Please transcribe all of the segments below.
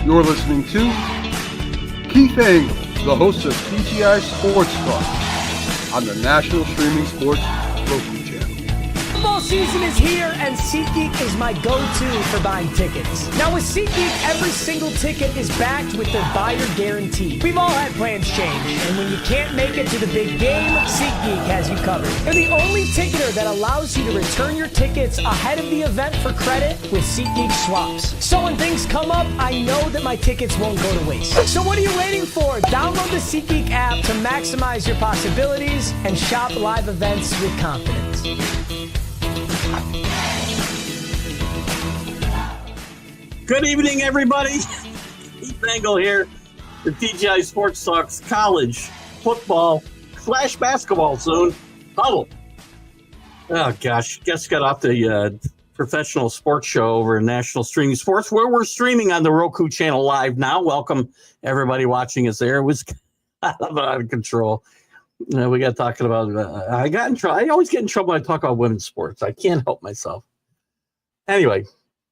You're listening to Keith Engle, the host of TGI Sports Talk on the National Streaming Sports Roku channel. Football season is here, and SeatGeek is my go-to for buying tickets. Now with SeatGeek, every single ticket is backed with their buyer guarantee. We've all had plans change, and when you can't make it to the big game, SeatGeek has you covered. They're the only ticketer that allows you to return your tickets ahead of the event for credit with SeatGeek swaps. So when things come up, I know that my tickets won't go to waste. So what are you waiting for? Download the SeatGeek app to maximize your possibilities and shop live events with confidence. Good evening, everybody. Keith Engle here for TGI Sports Talk's college football / basketball soon. Huddle. Oh, gosh. Guess got off the professional sports show over in National Streaming Sports, where we're streaming on the Roku channel live now. Welcome, everybody watching us there. It was out of control. We got talking about, I got in trouble. I always get in trouble when I talk about women's sports. I can't help myself. Anyway.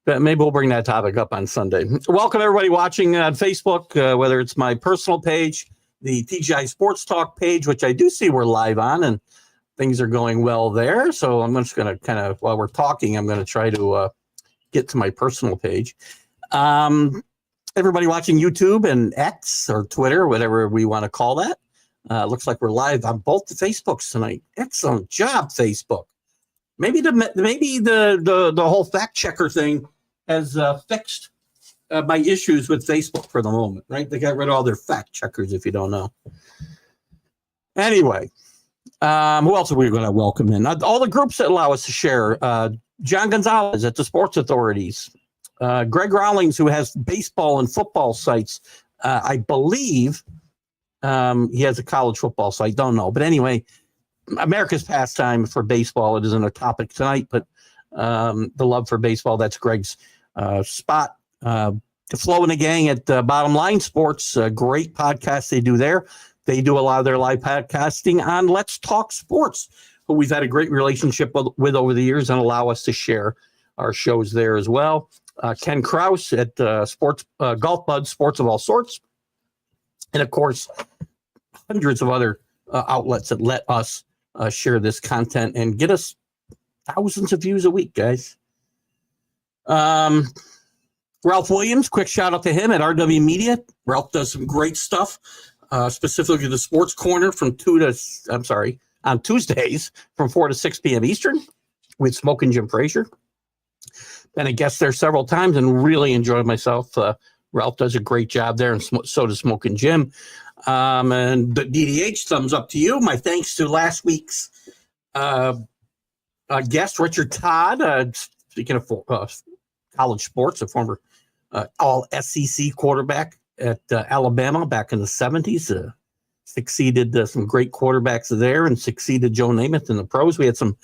Maybe we'll bring that topic up on Sunday. Welcome, everybody watching on Facebook, whether it's my personal page, the TGI Sports Talk page, which I do see we're live on, and things are going well there. So I'm just going to kind of, while we're talking, I'm going to try to get to my personal page. Everybody watching YouTube and X or Twitter, whatever we want to call that. Looks like we're live on both the Facebooks tonight. Excellent job, Facebook. Maybe the whole fact checker thing has fixed my issues with Facebook for the moment, right? They got rid of all their fact checkers, if you don't know. Anyway, who else are we going to welcome in? All the groups that allow us to share. John Gonzalez at the Sports Authorities. Greg Rawlings, who has baseball and football sites. I believe he has a college football site. Don't know. But anyway, America's pastime for baseball. It isn't a topic tonight, but the love for baseball, that's Greg's spot. The Flo and the gang at Bottom Line Sports, great podcast they do there. They do a lot of their live podcasting on Let's Talk Sports, who we've had a great relationship with over the years and allow us to share our shows there as well. Ken Krause at Sports Golf Bud, Sports of All Sorts. And, of course, hundreds of other outlets that let us share this content and get us thousands of views a week, guys. Ralph Williams, quick shout out to him at RW Media. Ralph does some great stuff, specifically the Sports Corner on Tuesdays from 4 to 6 p.m. Eastern with Smokin' Jim Frazier. Been a guest there several times and really enjoyed myself. Ralph does a great job there, and so does Smokin' Jim. And the DDH, thumbs up to you. My thanks to last week's guest, Richard Todd. Speaking of college sports, a former all-SEC quarterback at Alabama back in the 70s. Succeeded some great quarterbacks there and succeeded Joe Namath in the pros. We had some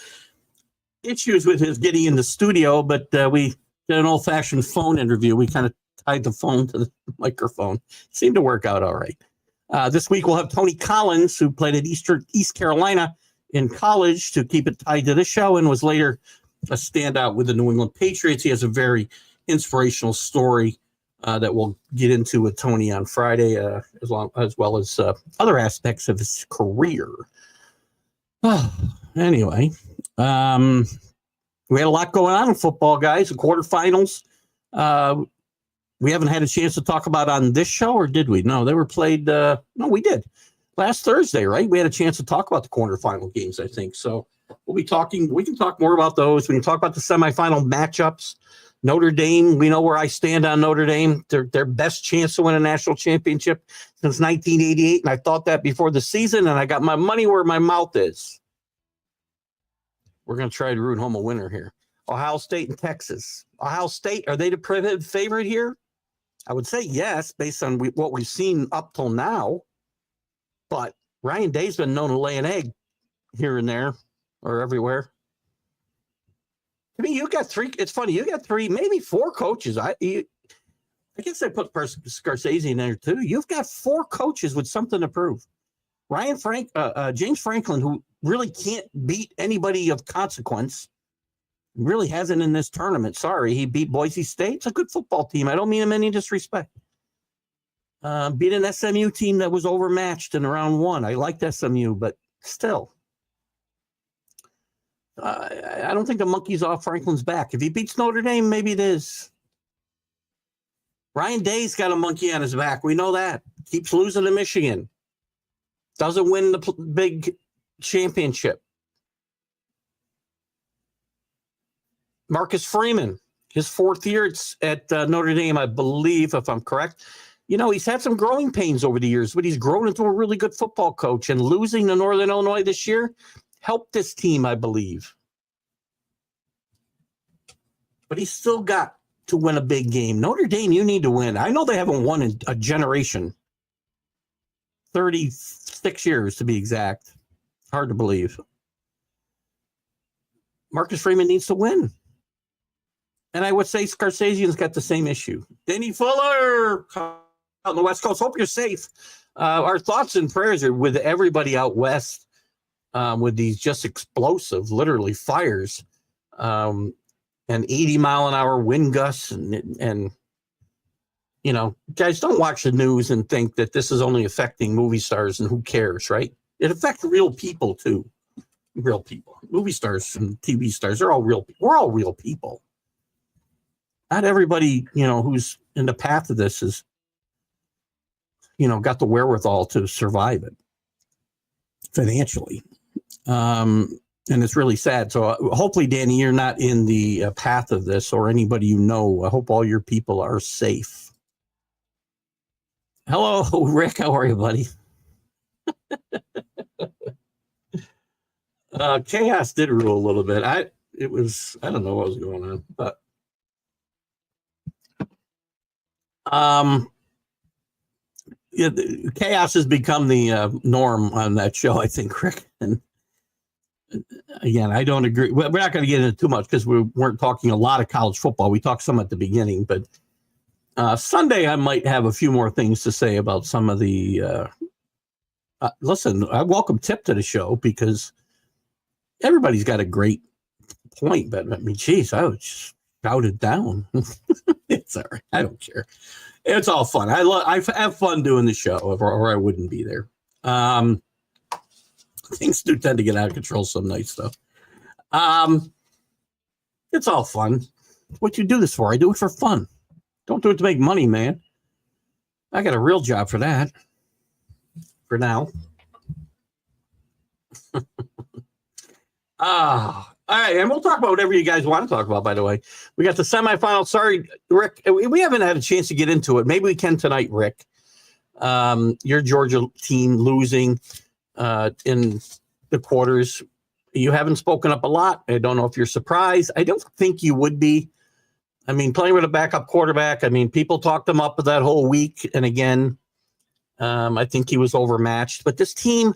issues with his getting in the studio, but we did an old-fashioned phone interview. We kind of tied the phone to the microphone. Seemed to work out all right. This week we'll have Tony Collins, who played at East Carolina in college, to keep it tied to the show and was later a standout with the New England Patriots. He has a very inspirational story that we'll get into with Tony on Friday, as well as other aspects of his career. Anyway, we had a lot going on in football, guys. The quarterfinals. We haven't had a chance to talk about on this show, or did we? No, they were played. No, we did last Thursday, right? We had a chance to talk about the quarterfinal games, I think. So we'll be talking. We can talk more about those. We can talk about the semifinal matchups. Notre Dame, we know where I stand on Notre Dame. Their best chance to win a national championship since 1988, and I thought that before the season, and I got my money where my mouth is. We're going to try to root home a winner here. Ohio State and Texas. Ohio State, are they the favorite here? I would say yes, based on what we've seen up till now. But Ryan Day's been known to lay an egg here and there or everywhere. I mean, you got three. It's funny. You got three, maybe four coaches. I guess I put Scorsese in there too. You've got four coaches with something to prove. James Franklin, who really can't beat anybody of consequence, really hasn't in this tournament. Sorry, he beat Boise State. It's a good football team. I don't mean him any disrespect. Beat an SMU team that was overmatched in round one. I liked SMU, but still. I don't think the monkey's off Franklin's back. If he beats Notre Dame, maybe it is. Ryan Day's got a monkey on his back. We know that. Keeps losing to Michigan. Doesn't win the big championship. Marcus Freeman, his fourth year at Notre Dame, I believe, if I'm correct. You know, he's had some growing pains over the years, but he's grown into a really good football coach. And losing to Northern Illinois this year helped this team, I believe. But he's still got to win a big game. Notre Dame, you need to win. I know they haven't won in a generation. 36 years, to be exact. Hard to believe. Marcus Freeman needs to win. And I would say Scarsazian's got the same issue. Danny Fuller out on the West Coast. Hope you're safe. Our thoughts and prayers are with everybody out west with these just explosive, literally fires and 80-mile-an-hour wind gusts. And, you know, guys, don't watch the news and think that this is only affecting movie stars and who cares, right? It affects real people, too. Real people. Movie stars and TV stars, they're all real people. We're all real people. Not everybody, you know, who's in the path of this is, you know, got the wherewithal to survive it financially. And it's really sad. So hopefully, Danny, you're not in the path of this or anybody you know. I hope all your people are safe. Hello, Rick. How are you, buddy? Chaos did rule a little bit. I don't know what was going on, but yeah, chaos has become the norm on that show, I think, Rick. And again, I don't agree. We're not going to get into too much because we weren't talking a lot of college football. We talked some at the beginning, but Sunday I might have a few more things to say about some of the. Listen, I welcome Tip to the show because everybody's got a great point, but I mean, geez, I was just shouted down. It's all right. I don't care. It's all fun. I have fun doing the show, or I wouldn't be there. Things do tend to get out of control some nights, though. It's all fun. What you do this for? I do it for fun. Don't do it to make money, man. I got a real job for that. For now. All right, and we'll talk about whatever you guys want to talk about, by the way. We got the semifinal. Sorry, Rick, we haven't had a chance to get into it. Maybe we can tonight, Rick. Your Georgia team losing in the quarters. You haven't spoken up a lot. I don't know if you're surprised. I don't think you would be. I mean, playing with a backup quarterback, I mean, people talked him up that whole week. And again, I think he was overmatched. But this team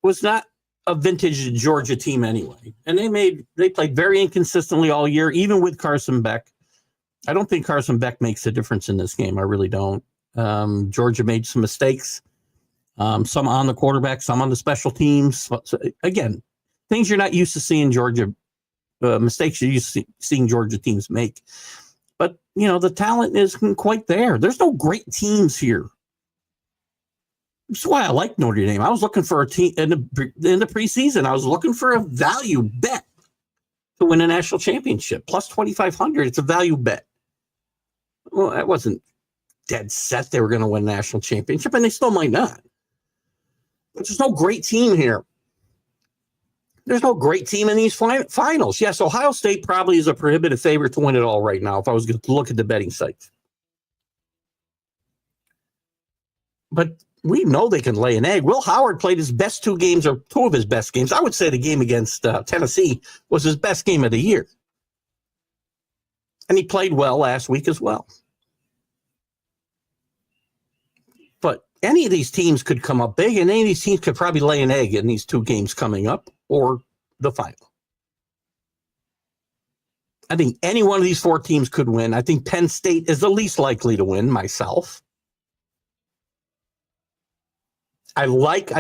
was not a vintage Georgia team anyway. And they played very inconsistently all year, even with Carson Beck. I don't think Carson Beck makes a difference in this game. I really don't. Georgia made some mistakes, some on the quarterback, some on the special teams. So, again, things you're not used to seeing Georgia, mistakes you're used to seeing Georgia teams make. But, you know, the talent isn't quite there. There's no great teams here. That's why I like Notre Dame. I was looking for a team in the preseason. I was looking for a value bet to win a national championship. Plus 2,500. It's a value bet. Well, that wasn't dead set they were going to win a national championship, and they still might not. But there's no great team here. There's no great team in these finals. Yes, Ohio State probably is a prohibitive favorite to win it all right now if I was going to look at the betting sites. But we know they can lay an egg. Will Howard played his best two games, or two of his best games. I would say the game against Tennessee was his best game of the year. And he played well last week as well. But any of these teams could come up big, and any of these teams could probably lay an egg in these two games coming up or the final. I think any one of these four teams could win. I think Penn State is the least likely to win myself. I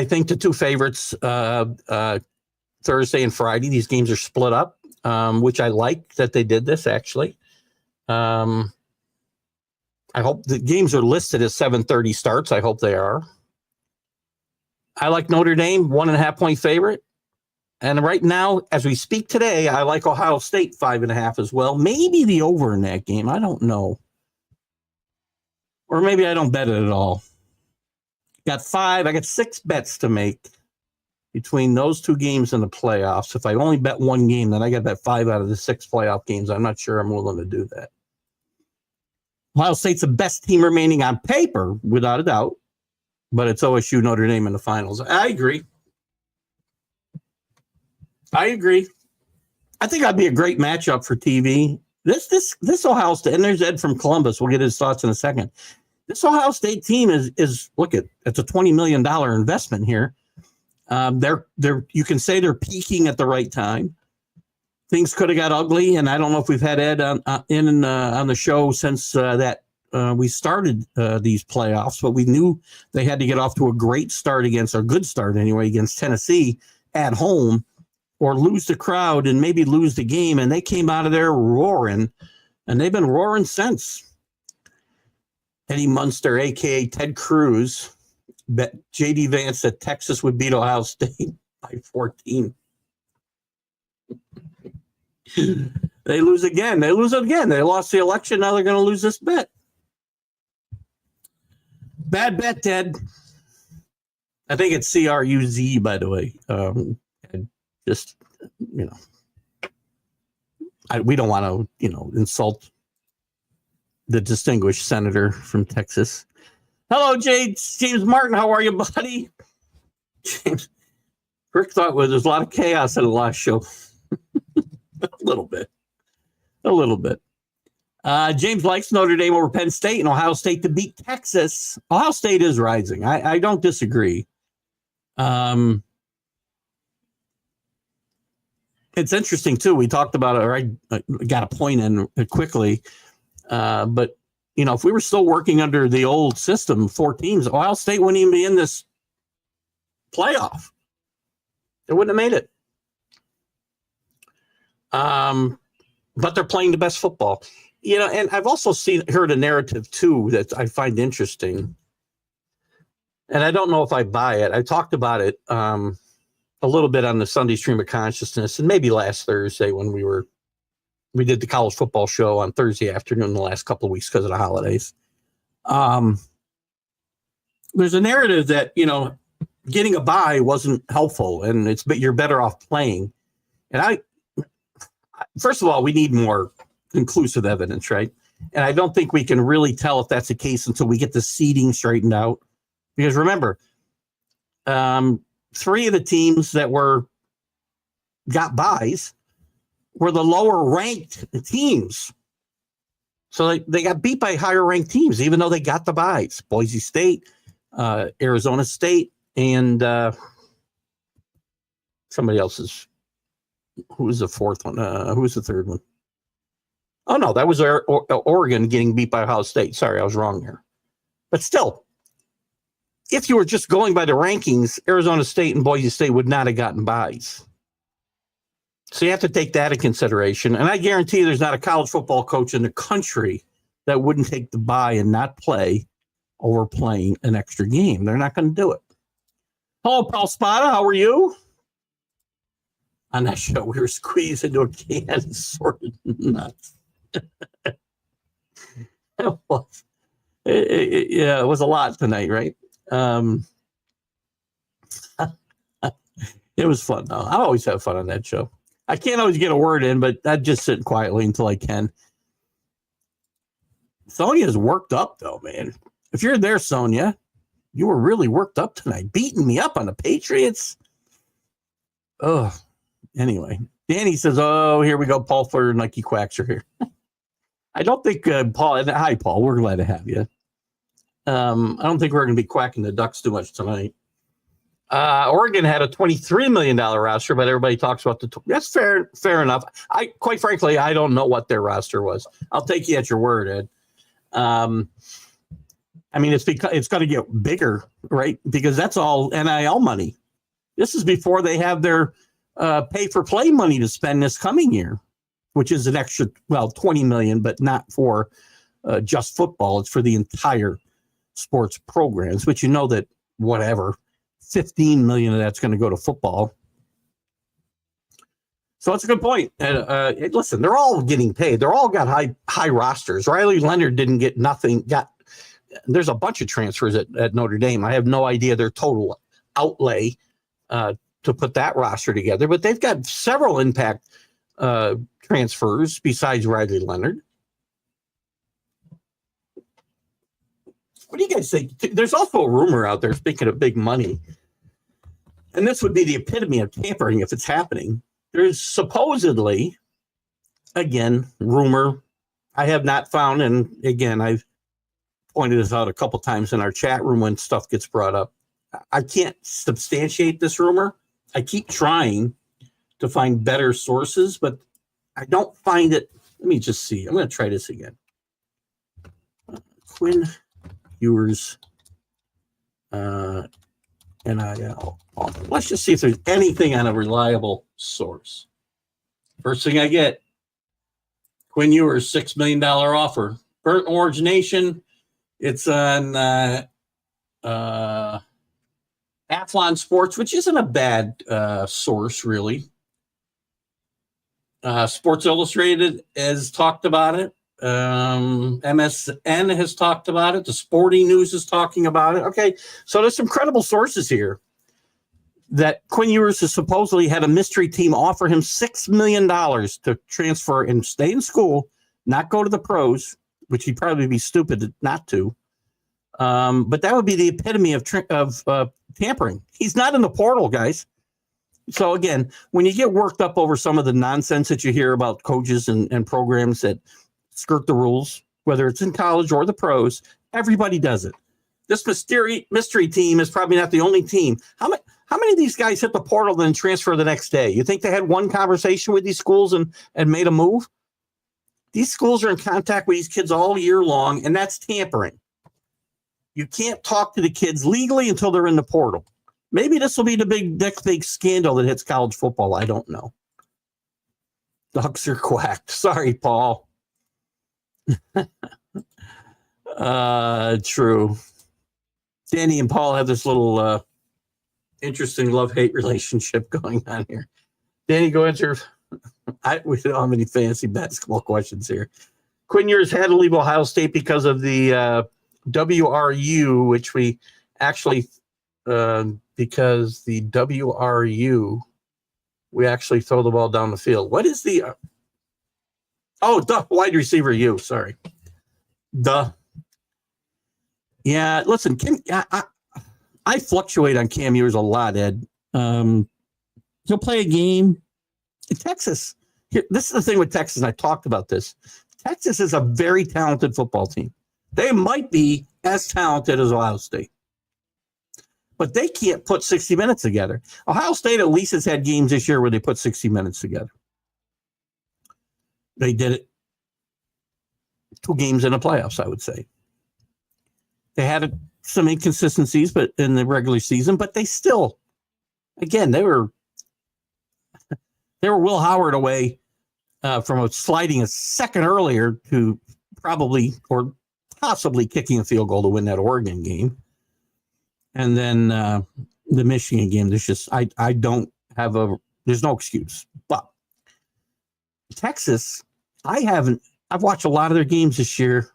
think the two favorites Thursday and Friday. These games are split up, which I like that they did this, actually. I I hope the games are listed as 7:30 starts. I hope they are. I like Notre Dame, 1.5-point favorite. And right now, as we speak today, I like Ohio State 5.5 as well. Maybe the over in that game. I don't know. Or maybe I don't bet it at all. I got 6 bets to make between those 2 games in the playoffs. If I only bet one game, then I got to bet 5 out of the 6 playoff games. I'm not sure I'm willing to do that. Ohio State's the best team remaining on paper, without a doubt. But it's OSU, Notre Dame in the finals. I agree. I think that'd be a great matchup for TV. This Ohio State, and there's Ed from Columbus. We'll get his thoughts in a second. This Ohio State team is look at it's a $20 million investment here. You can say they're peaking at the right time. Things could have got ugly, and I don't know if we've had Ed on the show since we started these playoffs, but we knew they had to get off to a good start against Tennessee at home, or lose the crowd and maybe lose the game. And they came out of there roaring, and they've been roaring since. Eddie Munster, a.k.a. Ted Cruz, bet J.D. Vance that Texas would beat Ohio State by 14. They lose again. They lost the election. Now they're going to lose this bet. Bad bet, Ted. I think it's CRUZ, by the way. Just, we don't want to, insult the distinguished senator from Texas. Hello, James Martin. How are you, buddy? James, Rick thought there's a lot of chaos in the last show. A little bit. James likes Notre Dame over Penn State and Ohio State to beat Texas. Ohio State is rising. I don't disagree. It's interesting, too. We talked about it, or I got a point in quickly. But, if we were still working under the old system, 4 teams, Ohio State wouldn't even be in this playoff. They wouldn't have made it. But they're playing the best football. And I've also heard a narrative, too, that I find interesting. And I don't know if I buy it. I talked about it a little bit on the Sunday Stream of Consciousness, and maybe last Thursday when we did the college football show on Thursday afternoon the last couple of weeks because of the holidays. There's a narrative that, getting a bye wasn't helpful, and you're better off playing. And first of all, we need more conclusive evidence, right? And I don't think we can really tell if that's the case until we get the seeding straightened out. Because remember, 3 of the teams that got byes were the lower ranked teams. So they got beat by higher ranked teams, even though they got the byes. Boise State, Arizona State, and somebody else's. Who was the 4th one? Who was the 3rd one? Oh, no, that was Oregon getting beat by Ohio State. Sorry, I was wrong here. But still, if you were just going by the rankings, Arizona State and Boise State would not have gotten byes. So you have to take that into consideration. And I guarantee there's not a college football coach in the country that wouldn't take the bye and not play over playing an extra game. They're not going to do it. Hello, Paul Spada. How are you? On that show, we were squeezed into a can and sorted nuts. It was a lot tonight, right? It was fun, though. I always have fun on that show. I can't always get a word in, but I just sit quietly until I can. Sonia's worked up, though, man. If you're there, Sonia, you were really worked up tonight, beating me up on the Patriots. Oh, anyway. Danny says, oh, here we go. Paul Flirt and Nike Quacks are here. I don't think Paul. Hi, Paul. We're glad to have you. I don't think we're going to be quacking the Ducks too much tonight. Oregon had a $23 million roster, but everybody talks about that's fair enough. Quite frankly, I don't know what their roster was. I'll take you at your word, Ed. It's going to get bigger, right? Because that's all NIL money. This is before they have their pay for play money to spend this coming year, which is an extra, $20 million, but not for just football. It's for the entire sports programs, but you know that whatever, 15 million of that's going to go to football. So that's a good point. And listen, they're all getting paid. They're all got high rosters. Riley Leonard didn't get nothing. There's a bunch of transfers at Notre Dame. I have no idea their total outlay to put that roster together, but they've got several impact transfers besides Riley Leonard. What do you guys think? There's also a rumor out there, speaking of big money, and this would be the epitome of tampering if it's happening. There's supposedly, again, rumor. I have not found, and again, I've pointed this out a couple times in our chat room when stuff gets brought up. I can't substantiate this rumor. I keep trying to find better sources, but I don't find it. Let me just see. I'm going to try this again. Quinn Ewers, NIL. Let's just see if there's anything on a reliable source. First thing I get, Quinn Ewers, $6 million offer. Burnt Orange Nation, it's on Athlon Sports, which isn't a bad source, really. Sports Illustrated has talked about it. MSN has talked about it. The Sporting News is talking about it. Okay, so there's some credible sources here that Quinn Ewers has supposedly had a mystery team offer him $6 million to transfer and stay in school, not go to the pros, which he'd probably be stupid not to. But that would be the epitome of tampering. He's not in the portal, guys. So again, when you get worked up over some of the nonsense that you hear about coaches and programs that skirt the rules, whether it's in college or the pros, everybody does it. This mystery team is probably not the only team. How many of these guys hit the portal and transfer the next day? You think they had one conversation with these schools and made a move? These schools are in contact with these kids all year long, and that's tampering. You can't talk to the kids legally until they're in the portal. Maybe this will be the next big scandal that hits college football. I don't know. Ducks are quacked. Sorry, Paul. True. Danny and Paul have this little interesting love-hate relationship going on here. Danny, go answer. We don't have any fancy basketball questions here. Quinn Ewers had to leave Ohio State because of the WRU, which we actually, because the WRU, we actually throw the ball down the field. What is the, wide receiver U, sorry. Yeah, listen, I fluctuate on Cam Ewers a lot, Ed. He'll play a game in Texas. Here, this is the thing with Texas. I talked about this. Texas is a very talented football team. They might be as talented as Ohio State, but they can't put 60 minutes together. Ohio State at least has had games this year where they put 60 minutes together. They did it 2 games in the playoffs, I would say. They had some inconsistencies, but in the regular season, but they still, again, they were Will Howard away from sliding a second earlier to probably or possibly kicking a field goal to win that Oregon game. And then the Michigan game, there's just, there's no excuse. But Texas, I've watched a lot of their games this year,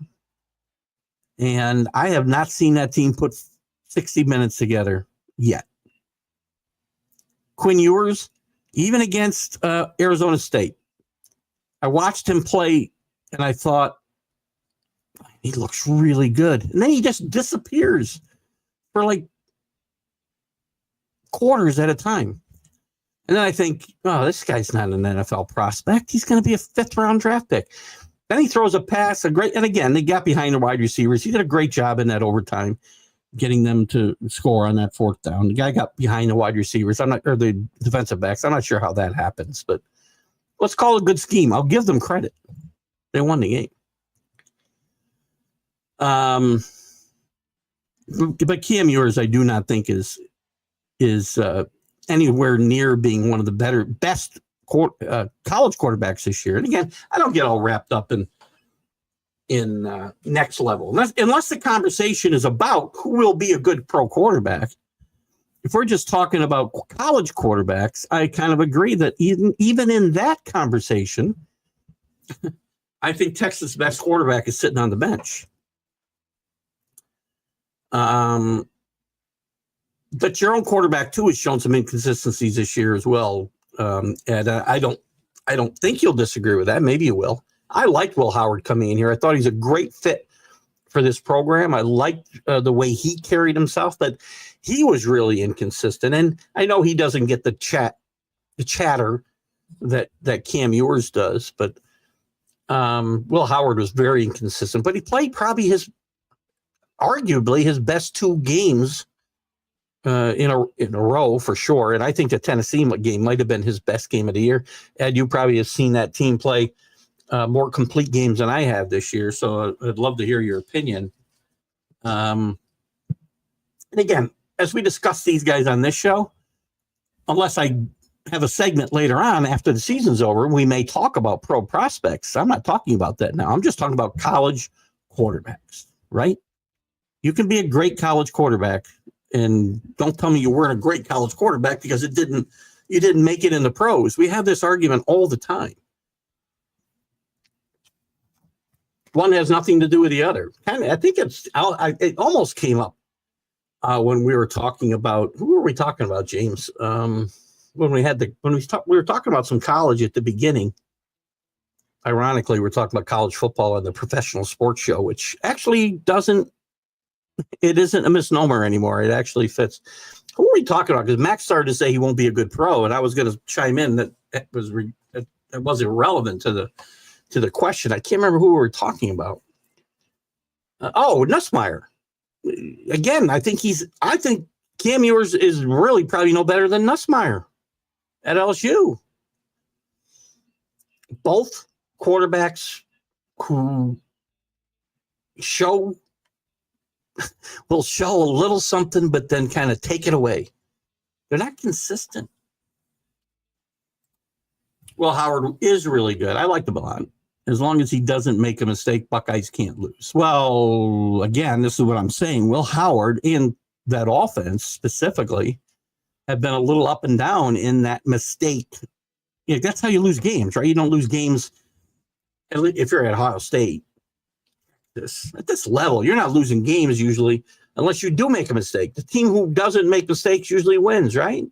and I have not seen that team put 60 minutes together yet. Quinn Ewers, even against Arizona State, I watched him play, and I thought, he looks really good. And then he just disappears for like quarters at a time. And then I think, this guy's not an NFL prospect. He's going to be a 5th-round draft pick. Then he throws a pass, and again, they got behind the wide receivers. He did a great job in that overtime, getting them to score on that 4th down. The guy got behind the wide receivers, or the defensive backs. I'm not sure how that happens, but let's call it a good scheme. I'll give them credit. They won the game. But Cam Ewers, I do not think is anywhere near being one of the best college quarterbacks this year. And again, I don't get all wrapped up in in next level. Unless the conversation is about who will be a good pro quarterback. If we're just talking about college quarterbacks, I kind of agree that even in that conversation, I think Texas' best quarterback is sitting on the bench. But your own quarterback too has shown some inconsistencies this year as well, and I don't think you'll disagree with that. Maybe you will. I liked Will Howard coming in here. I thought he's a great fit for this program. I liked the way he carried himself, but he was really inconsistent. And I know he doesn't get the chatter that Cam Ewers does, but Will Howard was very inconsistent. But he played probably arguably his best 2 games in a row for sure. And I think the Tennessee game might have been his best game of the year. Ed, you probably have seen that team play more complete games than I have this year. So I'd love to hear your opinion. And again, as we discuss these guys on this show, unless I have a segment later on after the season's over, we may talk about pro prospects. I'm not talking about that now. I'm just talking about college quarterbacks, right? You can be a great college quarterback, and don't tell me you weren't a great college quarterback because you didn't make it in the pros. We have this argument all the time. One has nothing to do with the other. I think it almost came up when we were talking about, who were we talking about, James? We were talking about some college at the beginning. Ironically, we're talking about college football on the professional sports show, which actually isn't a misnomer anymore. It actually fits. Who are we talking about? Because Max started to say he won't be a good pro, and I was going to chime in that it wasn't relevant to the question. I can't remember who we were talking about. Nussmeier. Again, I think Cam Ewers is really probably no better than Nussmeier at LSU. Both quarterbacks who will show a little something, but then kind of take it away. They're not consistent. Well, Howard is really good. I like the Milan. As long as he doesn't make a mistake, Buckeyes can't lose. Well, again, this is what I'm saying. Will Howard and that offense specifically have been a little up and down in that mistake. Yeah, that's how you lose games, right? You don't lose games if you're at Ohio State. At this level, you're not losing games usually unless you do make a mistake. The team who doesn't make mistakes usually wins, right?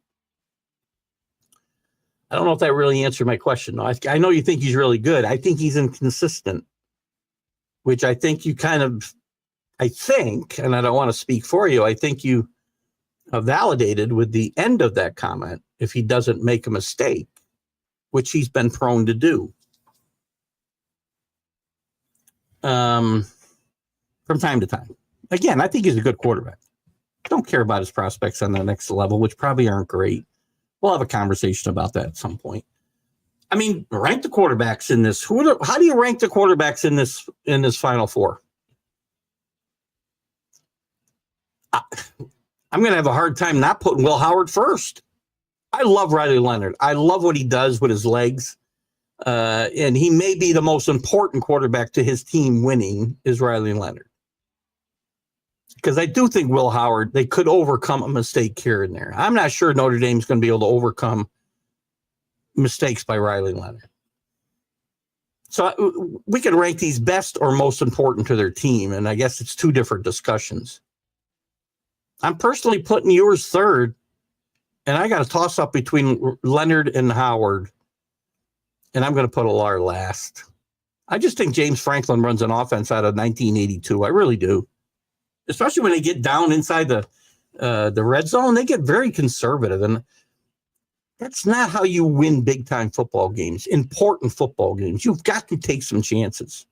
I don't know if that really answered my question. No, I know you think he's really good. I think he's inconsistent, which I think you and I don't want to speak for you, I think you validated with the end of that comment if he doesn't make a mistake, which he's been prone to do. From time to time. Again, I think he's a good quarterback. Don't care about his prospects on the next level, which probably aren't great. We'll have a conversation about that at some point. I mean, rank the quarterbacks in this. How do you rank the quarterbacks in this Final Four? I'm going to have a hard time not putting Will Howard first. I love Riley Leonard. I love what he does with his legs. And he may be the most important quarterback to his team winning is Riley Leonard. Because I do think Will Howard, they could overcome a mistake here and there. I'm not sure Notre Dame's going to be able to overcome mistakes by Riley Leonard. So we could rank these best or most important to their team, and I guess it's 2 different discussions. I'm personally putting Ewers third, and I got a toss-up between Leonard and Howard, and I'm going to put Alar last. I just think James Franklin runs an offense out of 1982. I really do. Especially when they get down inside the red zone, they get very conservative, and that's not how you win big-time football games, important football games. You've got to take some chances.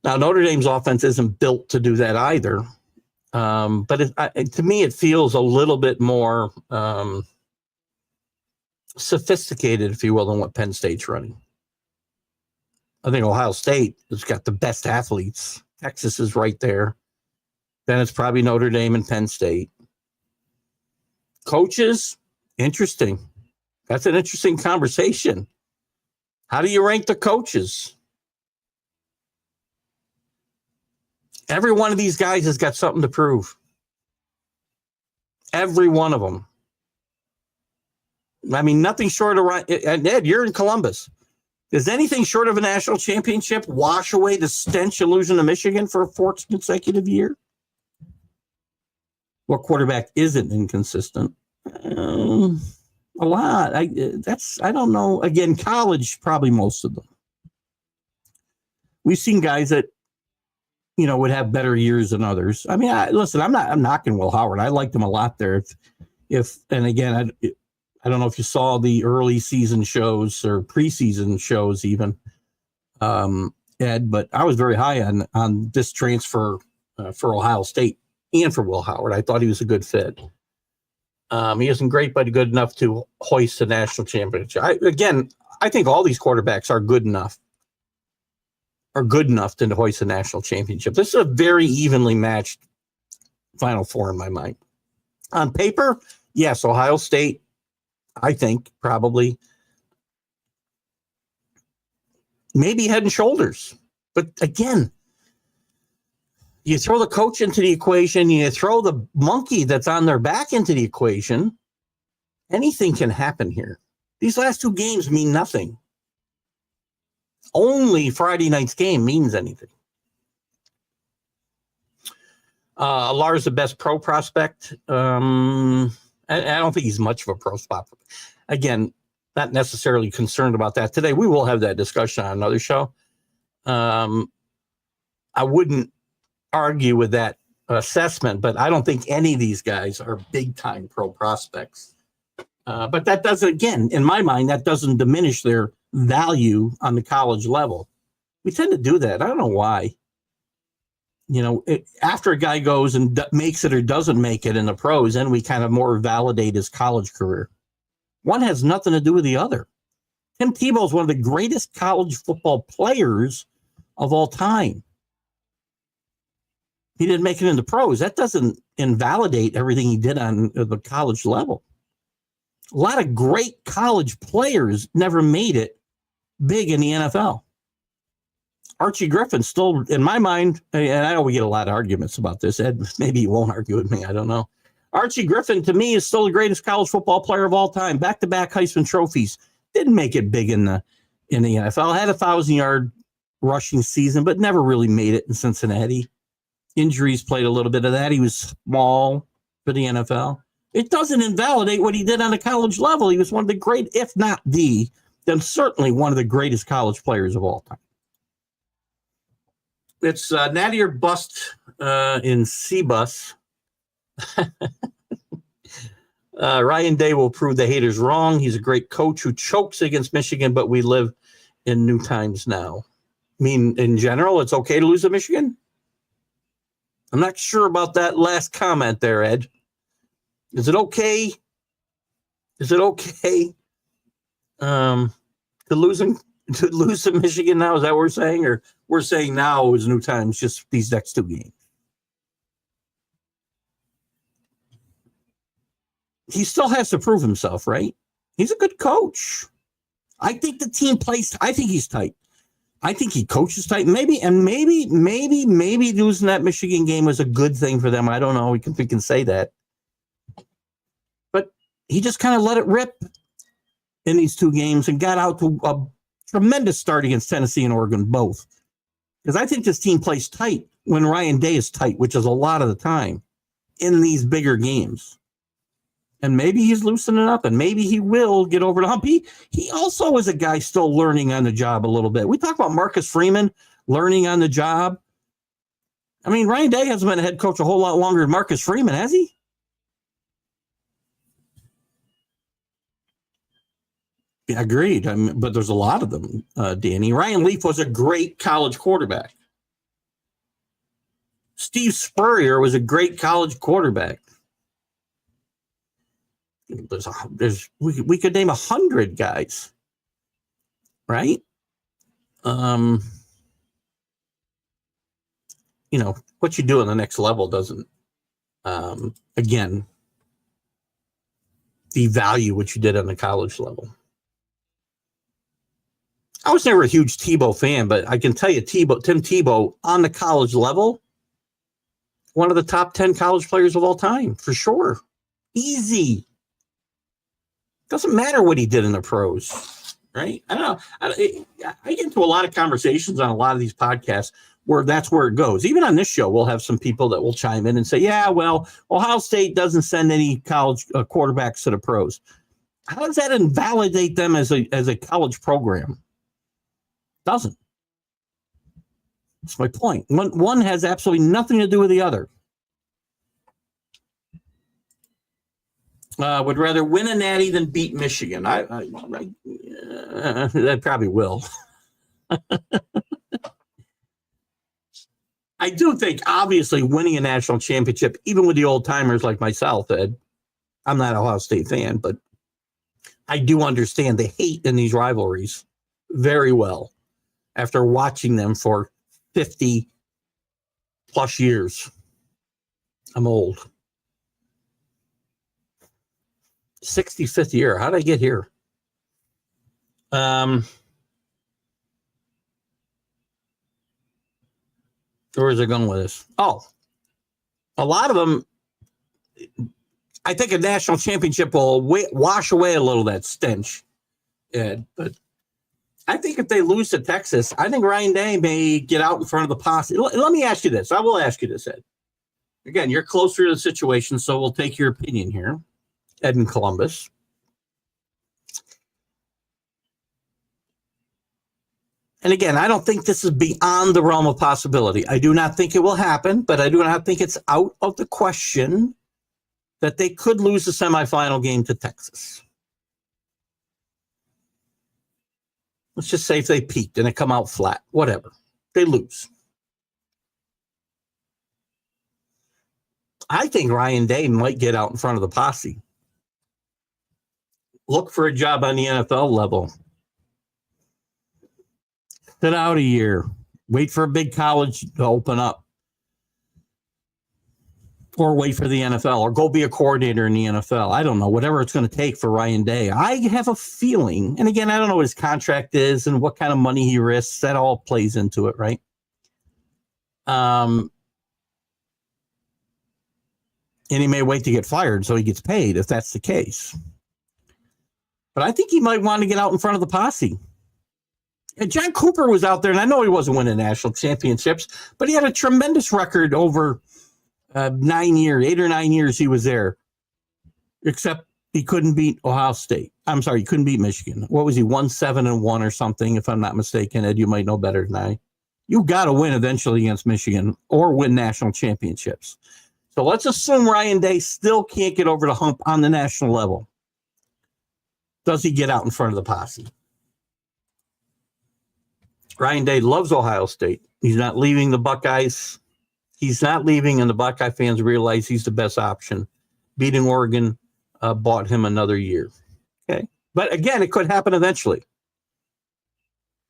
Now, Notre Dame's offense isn't built to do that either, but to me, it feels a little bit more sophisticated, if you will, than what Penn State's running. I think Ohio State has got the best athletes. Texas is right there. Then it's probably Notre Dame and Penn State. Coaches, interesting. That's an interesting conversation. How do you rank the coaches? Every one of these guys has got something to prove. Every one of them. I mean, nothing short of, and Ed, you're in Columbus. Does anything short of a national championship wash away the stench of losing to Michigan for a fourth consecutive year? What quarterback isn't inconsistent? A lot. I don't know. Again, college, probably most of them. We've seen guys that, would have better years than others. I mean, I'm knocking Will Howard. I liked him a lot there. And again, I don't know if you saw the early season shows or preseason shows even, Ed, but I was very high on this transfer for Ohio State and for Will Howard. I thought he was a good fit. He isn't great, but good enough to hoist the national championship. I think all these quarterbacks are good enough to hoist the national championship. This is a very evenly matched Final Four in my mind. On paper, yes, Ohio State, I think probably maybe head and shoulders. But again, you throw the coach into the equation, you throw the monkey that's on their back into the equation, anything can happen here. These last two games mean nothing. Only Friday night's game means anything. Lars, the best pro prospect. I don't think he's much of a pro spot. Again, not necessarily concerned about that today. We will have that discussion on another show. I wouldn't argue with that assessment, but I don't think any of these guys are big time pro prospects. But that doesn't, again, in my mind, that doesn't diminish their value on the college level. We tend to do that. I don't know why. After a guy goes and makes it or doesn't make it in the pros, then we kind of more validate his college career. One has nothing to do with the other. Tim Tebow is one of the greatest college football players of all time. He didn't make it in the pros. That doesn't invalidate everything he did on the college level. A lot of great college players never made it big in the NFL. Archie Griffin still, in my mind, and I know we get a lot of arguments about this. Ed, maybe you won't argue with me. I don't know. Archie Griffin, to me, is still the greatest college football player of all time. Back-to-back Heisman trophies. Didn't make it big in the NFL. Had a 1,000-yard rushing season, but never really made it in Cincinnati. Injuries played a little bit of that. He was small for the NFL. It doesn't invalidate what he did on the college level. He was one of the great, if not the, then certainly one of the greatest college players of all time. It's Natty or Bust in C-Bus. Ryan Day will prove the haters wrong. He's a great coach who chokes against Michigan, but we live in new times now. I mean, in general, it's okay to lose to Michigan? I'm not sure about that last comment there, Ed. Is it okay? To lose to Michigan now? Is that what we're saying? Or we're saying now is new times, just these next two games? He still has to prove himself, right? He's a good coach. I think the team plays. I think he's tight. I think he coaches tight. Maybe losing that Michigan game was a good thing for them. I don't know. We can say that. But he just kind of let it rip in these two games and got out to a tremendous start against Tennessee and Oregon, both. Because I think this team plays tight when Ryan Day is tight, which is a lot of the time in these bigger games. And maybe he's loosening up, and maybe he will get over the hump. He also is a guy still learning on the job a little bit. We talk about Marcus Freeman learning on the job. I mean, Ryan Day hasn't been a head coach a whole lot longer than Marcus Freeman, has he? Yeah, agreed. But there's a lot of them, Danny. Ryan Leaf was a great college quarterback. Steve Spurrier was a great college quarterback. We could name 100 guys, right? What you do on the next level doesn't, again, devalue what you did on the college level. I was never a huge Tebow fan, but I can tell you Tim Tebow on the college level one of the top 10 college players of all time, for sure. Easy. Doesn't matter what he did in the pros, right? I don't know. I get into a lot of conversations on a lot of these podcasts where that's where it goes. Even on this show, we'll have some people that will chime in and say, yeah, well, Ohio State doesn't send any college quarterbacks to the pros. How does that invalidate them as a college program? Doesn't. That's my point. One has absolutely nothing to do with the other. Would rather win a natty than beat Michigan. That probably will. I do think, obviously, winning a national championship, even with the old timers like myself, Ed, I'm not an Ohio State fan, but I do understand the hate in these rivalries very well after watching them for 50 plus years. I'm old. 65th year. How did I get here? Where is it going with this? Oh, a lot of them, I think a national championship will wash away a little of that stench, Ed. But I think if they lose to Texas, I think Ryan Day may get out in front of the posse. Let me ask you this. I will ask you this, Ed. Again, you're closer to the situation, so we'll take your opinion here, Ed in Columbus. And again, I don't think this is beyond the realm of possibility. I do not think it will happen, but I do not think it's out of the question that they could lose the semifinal game to Texas. Let's just say if they peaked and they come out flat, whatever, they lose. I think Ryan Day might get out in front of the posse. Look for a job on the NFL level. Sit out a year. Wait for a big college to open up. Or wait for the NFL. Or go be a coordinator in the NFL. I don't know. Whatever it's going to take for Ryan Day. I have a feeling, and again, I don't know what his contract is and what kind of money he risks. That all plays into it, right? And he may wait to get fired so he gets paid if that's the case. But I think he might want to get out in front of the posse. And John Cooper was out there, and I know he wasn't winning national championships, but he had a tremendous record over 9 years, 8 or 9 years he was there, except he couldn't beat Ohio State. I'm sorry, he couldn't beat Michigan. What was he, 1-7-1 or something, if I'm not mistaken? Ed, you might know better than I. You got to win eventually against Michigan or win national championships. So let's assume Ryan Day still can't get over the hump on the national level. Does he get out in front of the posse? Ryan Day loves Ohio State. He's not leaving the Buckeyes. He's not leaving, and the Buckeye fans realize he's the best option. Beating Oregon bought him another year. Okay, but again, it could happen eventually.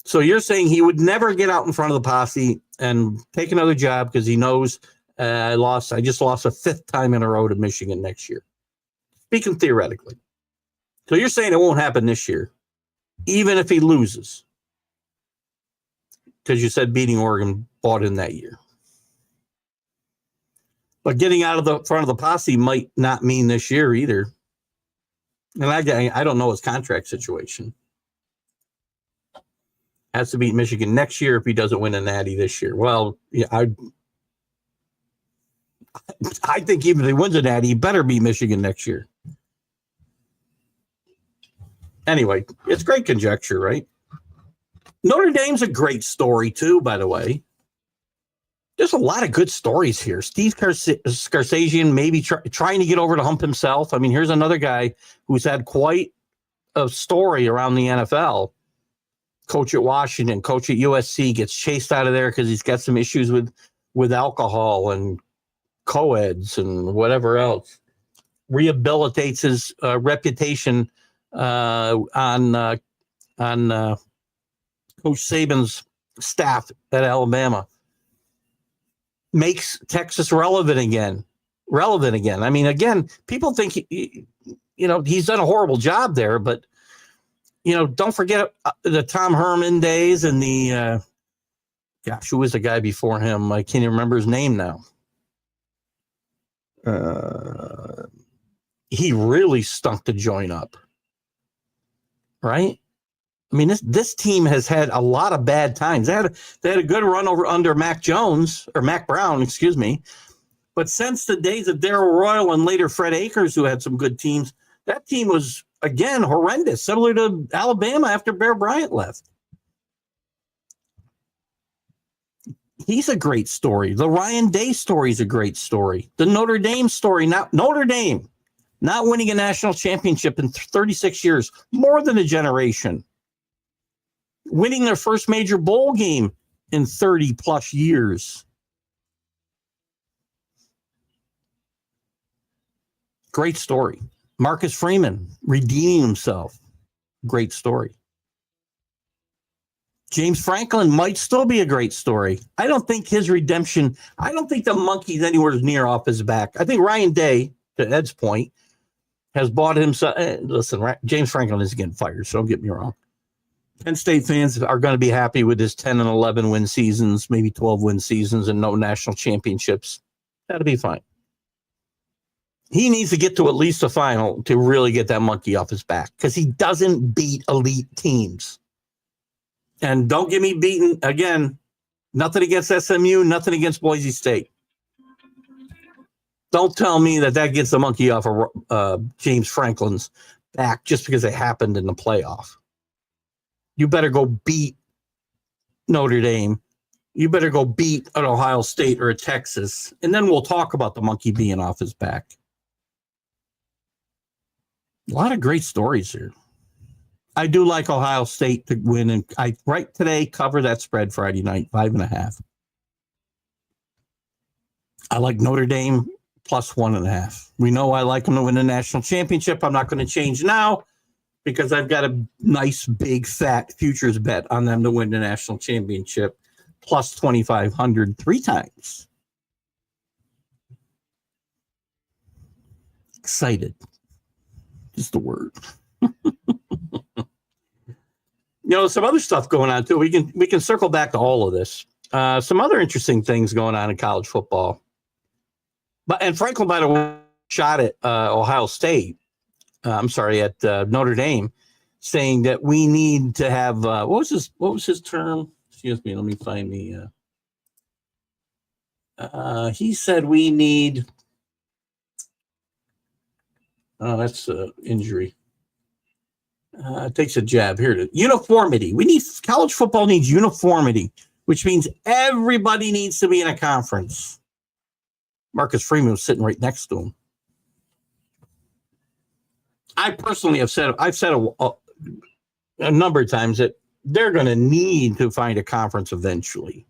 So you're saying he would never get out in front of the posse and take another job because he knows I just lost a 5th time in a row to Michigan next year. Speaking theoretically. So you're saying it won't happen this year, even if he loses. Because you said beating Oregon bought in that year. But getting out of the front of the posse might not mean this year either. And I don't know his contract situation. Has to beat Michigan next year if he doesn't win a natty this year. Well, yeah, I think even if he wins a natty, he better beat Michigan next year. Anyway, it's great conjecture, right? Notre Dame's a great story, too, by the way. There's a lot of good stories here. Steve Sarkisian maybe trying to get over the hump himself. I mean, here's another guy who's had quite a story around the NFL. Coach at Washington, coach at USC, gets chased out of there because he's got some issues with alcohol and co-eds and whatever else. Rehabilitates his reputation on Coach Saban's staff at Alabama. Makes Texas relevant again. I mean, again, people think, he's done a horrible job there, but, don't forget the Tom Herman days and the, who was the guy before him? I can't even remember his name now. he really stunk to join up, right? I mean, this team has had a lot of bad times. They had a good run under Mac Brown, excuse me. But since the days of Darrell Royal and later Fred Akers, who had some good teams, that team was, again, horrendous, similar to Alabama after Bear Bryant left. He's a great story. The Ryan Day story is a great story. The Notre Dame story, not winning a national championship in 36 years, more than a generation. Winning their first major bowl game in 30 plus years. Great story. Marcus Freeman redeeming himself. Great story. James Franklin might still be a great story. I don't think his redemption, I don't think the monkey's anywhere near off his back. I think Ryan Day, to Ed's point, has bought himself. Listen, James Franklin is getting fired, so don't get me wrong. Penn State fans are going to be happy with his 10 and 11 win seasons, maybe 12 win seasons, and no national championships. That'll be fine. He needs to get to at least a final to really get that monkey off his back because he doesn't beat elite teams. And don't get me beaten again. Nothing against SMU, nothing against Boise State. Don't tell me that gets the monkey off of James Franklin's back just because it happened in the playoff. You better go beat Notre Dame. You better go beat an Ohio State or a Texas, and then we'll talk about the monkey being off his back. A lot of great stories here. I do like Ohio State to win, and I right today cover that spread Friday night, 5.5. I like Notre Dame plus 1.5. We know I like them to win the national championship. I'm not going to change now because I've got a nice, big, fat futures bet on them to win the national championship, plus 2,500 3 times. Excited. Just the word. Some other stuff going on too. We can circle back to all of this. Some other interesting things going on in college football. And Franklin, by the way, shot at Ohio State. At Notre Dame, saying that we need to have what was his term? Excuse me. Let me find the. He said we need. Oh, that's injury. Takes a jab here. Uniformity. College football needs uniformity, which means everybody needs to be in a conference. Marcus Freeman was sitting right next to him. I personally I've said a number of times that they're going to need to find a conference eventually.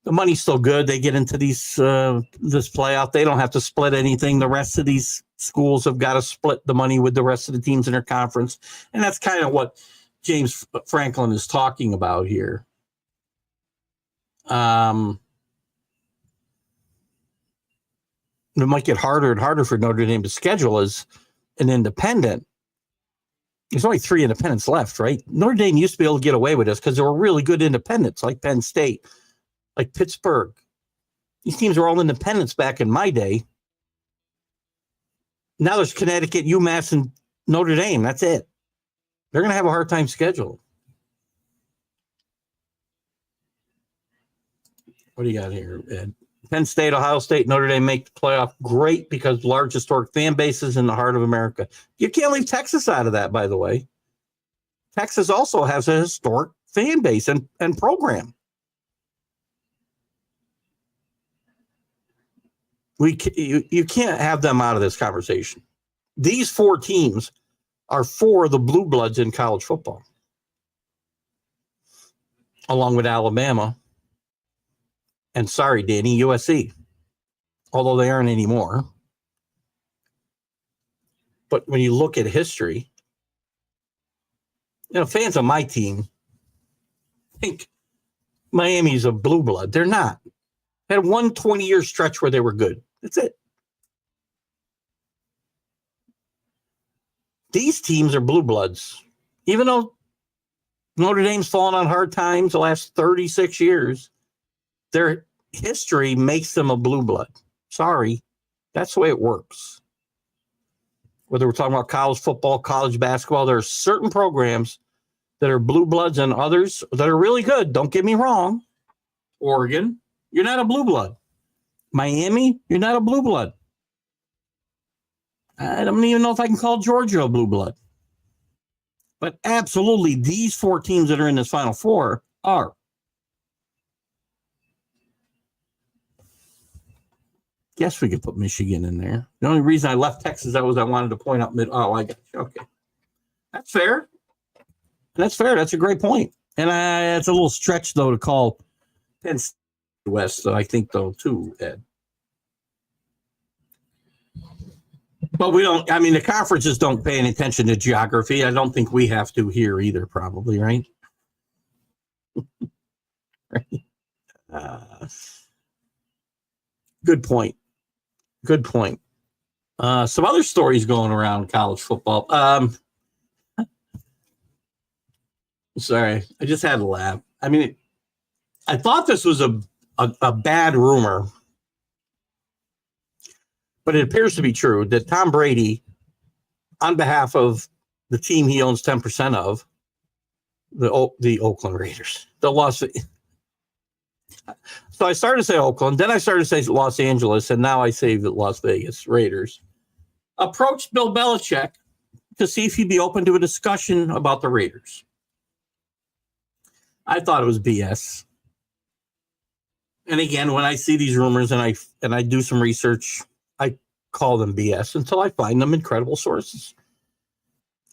The money's still good. They get into this playoff. They don't have to split anything. The rest of these schools have got to split the money with the rest of the teams in their conference. And that's kind of what James Franklin is talking about here. It might get harder and harder for Notre Dame to schedule as an independent. There's only 3 independents left, right? Notre Dame used to be able to get away with this because there were really good independents like Penn State, like Pittsburgh. These teams were all independents back in my day. Now there's Connecticut, UMass, and Notre Dame. That's it. They're going to have a hard time scheduling. What do you got here, Ed? Penn State, Ohio State, Notre Dame make the playoff. Great because large historic fan bases in the heart of America. You can't leave Texas out of that, by the way. Texas also has a historic fan base and program. You can't have them out of this conversation. These 4 teams are 4 of the blue bloods in college football, along with Alabama. And sorry, Danny, USC, although they aren't anymore. But when you look at history, fans of my team think Miami's a blue blood. They're not. They had one 20-year stretch where they were good. That's it. These teams are blue bloods. Even though Notre Dame's fallen on hard times the last 36 years, their history makes them a blue blood. Sorry. That's the way it works. Whether we're talking about college football, college basketball, there are certain programs that are blue bloods and others that are really good. Don't get me wrong. Oregon, you're not a blue blood. Miami, you're not a blue blood. I don't even know if I can call Georgia a blue blood. But absolutely, these 4 teams that are in this Final Four are. Guess we could put Michigan in there. The only reason I left Texas that was I wanted to point out I got you. Okay. That's fair. That's fair. That's a great point. And it's a little stretch, though, to call Penn State West, I think, though, too, Ed. But we don't, I mean, the conferences don't pay any attention to geography. I don't think we have to here either, probably, right? Good point. Good point. Some other stories going around college football. Sorry, I just had to laugh. I mean, I thought this was a bad rumor, but it appears to be true that Tom Brady, on behalf of the team he owns 10% of, the Oakland Raiders, so I started to say Oakland, then I started to say Los Angeles, and now I say the Las Vegas Raiders, approached Bill Belichick to see if he'd be open to a discussion about the Raiders. I thought it was BS. And again, when I see these rumors and I do some research, I call them BS until I find them in credible sources.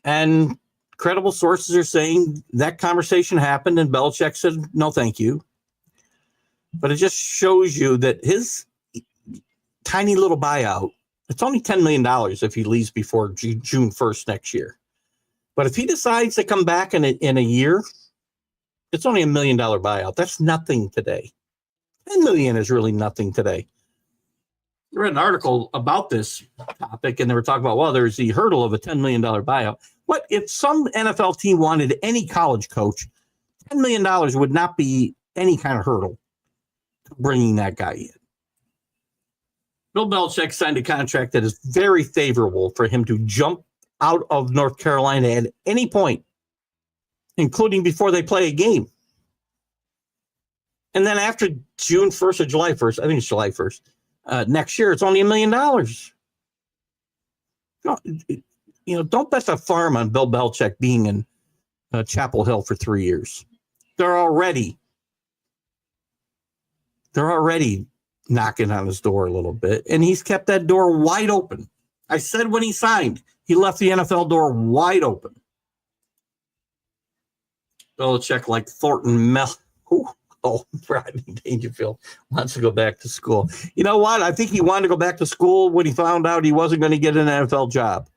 And credible sources are saying that conversation happened and Belichick said, no, thank you. But it just shows you that his tiny little buyout, it's only $10 million if he leaves before June 1st next year. But if he decides to come back in a year, it's only $1 million buyout. That's nothing today. $10 million is really nothing today. I read an article about this topic, and they were talking about, well, there's the hurdle of a $10 million buyout. What if some NFL team wanted any college coach, $10 million would not be any kind of hurdle to bringing that guy in. Bill Belichick signed a contract that is very favorable for him to jump out of North Carolina at any point, including before they play a game. And then after June 1st or July 1st, I think it's July 1st, next year, it's only $1 million. Don't bet the farm on Bill Belichick being in Chapel Hill for 3 years. They're already knocking on his door a little bit, and he's kept that door wide open. I said when he signed, he left the NFL door wide open. Belichick, like Thornton Mel. Rodney Dangerfield wants to go back to school. You know what? I think he wanted to go back to school when he found out he wasn't going to get an NFL job.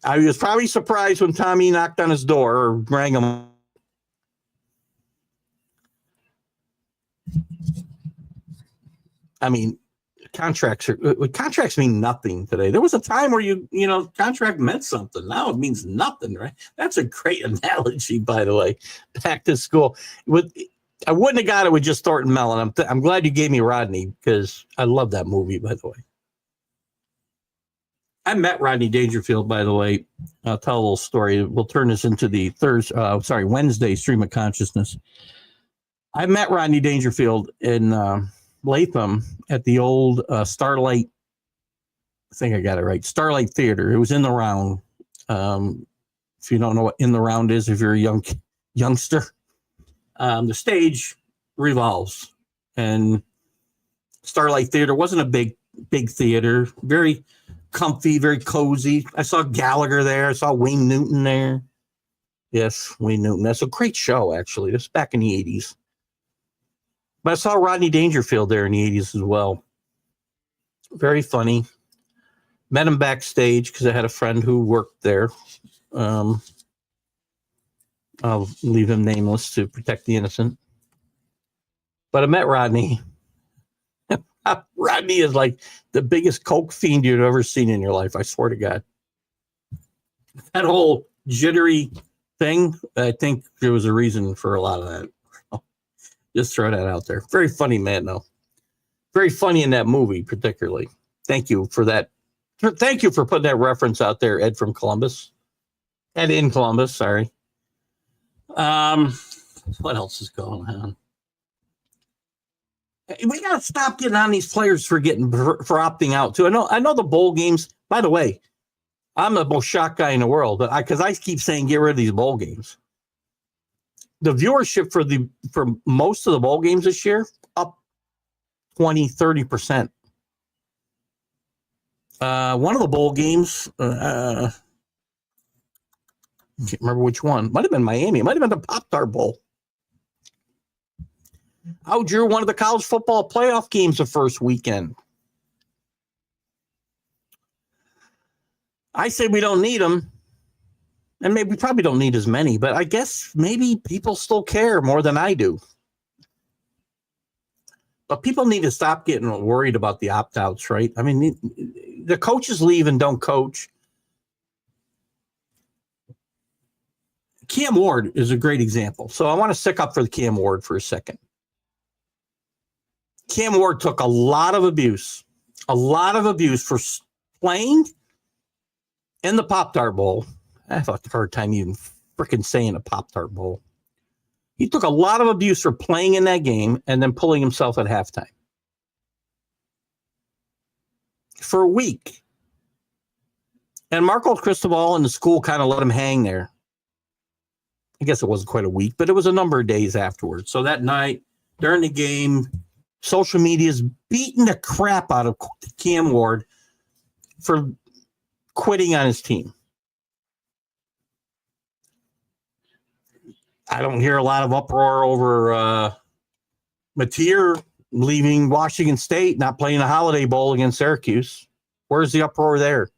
I was probably surprised when Tommy knocked on his door or rang him. I mean, contracts mean nothing today. There was a time where contract meant something. Now it means nothing, right? That's a great analogy, by the way. Back to school. I wouldn't have got it with just Thornton Mellon. I'm glad you gave me Rodney because I love that movie, by the way. I met Rodney Dangerfield, by the way. I'll tell a little story. We'll turn this into the Wednesday Stream of Consciousness. I met Rodney Dangerfield in Latham at the old Starlight. I think I got it right. Starlight Theater. It was in the Round. If you don't know what in the Round is, if you're a youngster, the stage revolves, and Starlight Theater wasn't a big theater. Very comfy, very cozy. I saw Gallagher there. I saw Wayne Newton there. Yes, Wayne Newton. That's a great show, actually. This back in the 80s. But I saw Rodney Dangerfield there in the 80s as well. Very funny. Met him backstage because I had a friend who worked there. I'll leave him nameless to protect the innocent. But I met Rodney. Rodney is like the biggest coke fiend you've ever seen in your life. I swear to God. That whole jittery thing, I think there was a reason for a lot of that. Just throw that out there. Very funny man, though. Very funny in that movie, particularly. Thank you for that. Thank you for putting that reference out there, Ed from Columbus. Ed in Columbus, sorry. What else is going on? We got to stop getting on these players for opting out too. I know the bowl games. By the way, I'm the most shocked guy in the world, but because I keep saying get rid of these bowl games. The viewership for most of the bowl games this year up 20-30%. One of the bowl games, I can't remember which one. Might have been Miami. It might have been the Pop-Tart Bowl. Outdrew one of the college football playoff games the first weekend. I say we don't need them. And maybe we probably don't need as many, but I guess maybe people still care more than I do. But people need to stop getting worried about the opt-outs, right? I mean, the coaches leave and don't coach. Cam Ward is a great example. So I want to stick up for the Cam Ward for a second. Cam Ward took a lot of abuse for playing in the Pop-Tart Bowl. I have a hard time even freaking saying a Pop-Tart Bowl. He took a lot of abuse for playing in that game and then pulling himself at halftime. For a week. And Marco Cristobal and the school kind of let him hang there. I guess it wasn't quite a week, but it was a number of days afterwards. So that night, during the game, social media is beating the crap out of Cam Ward for quitting on his team. I don't hear a lot of uproar over Mateer leaving Washington State, not playing the Holiday Bowl against Syracuse. Where's the uproar there?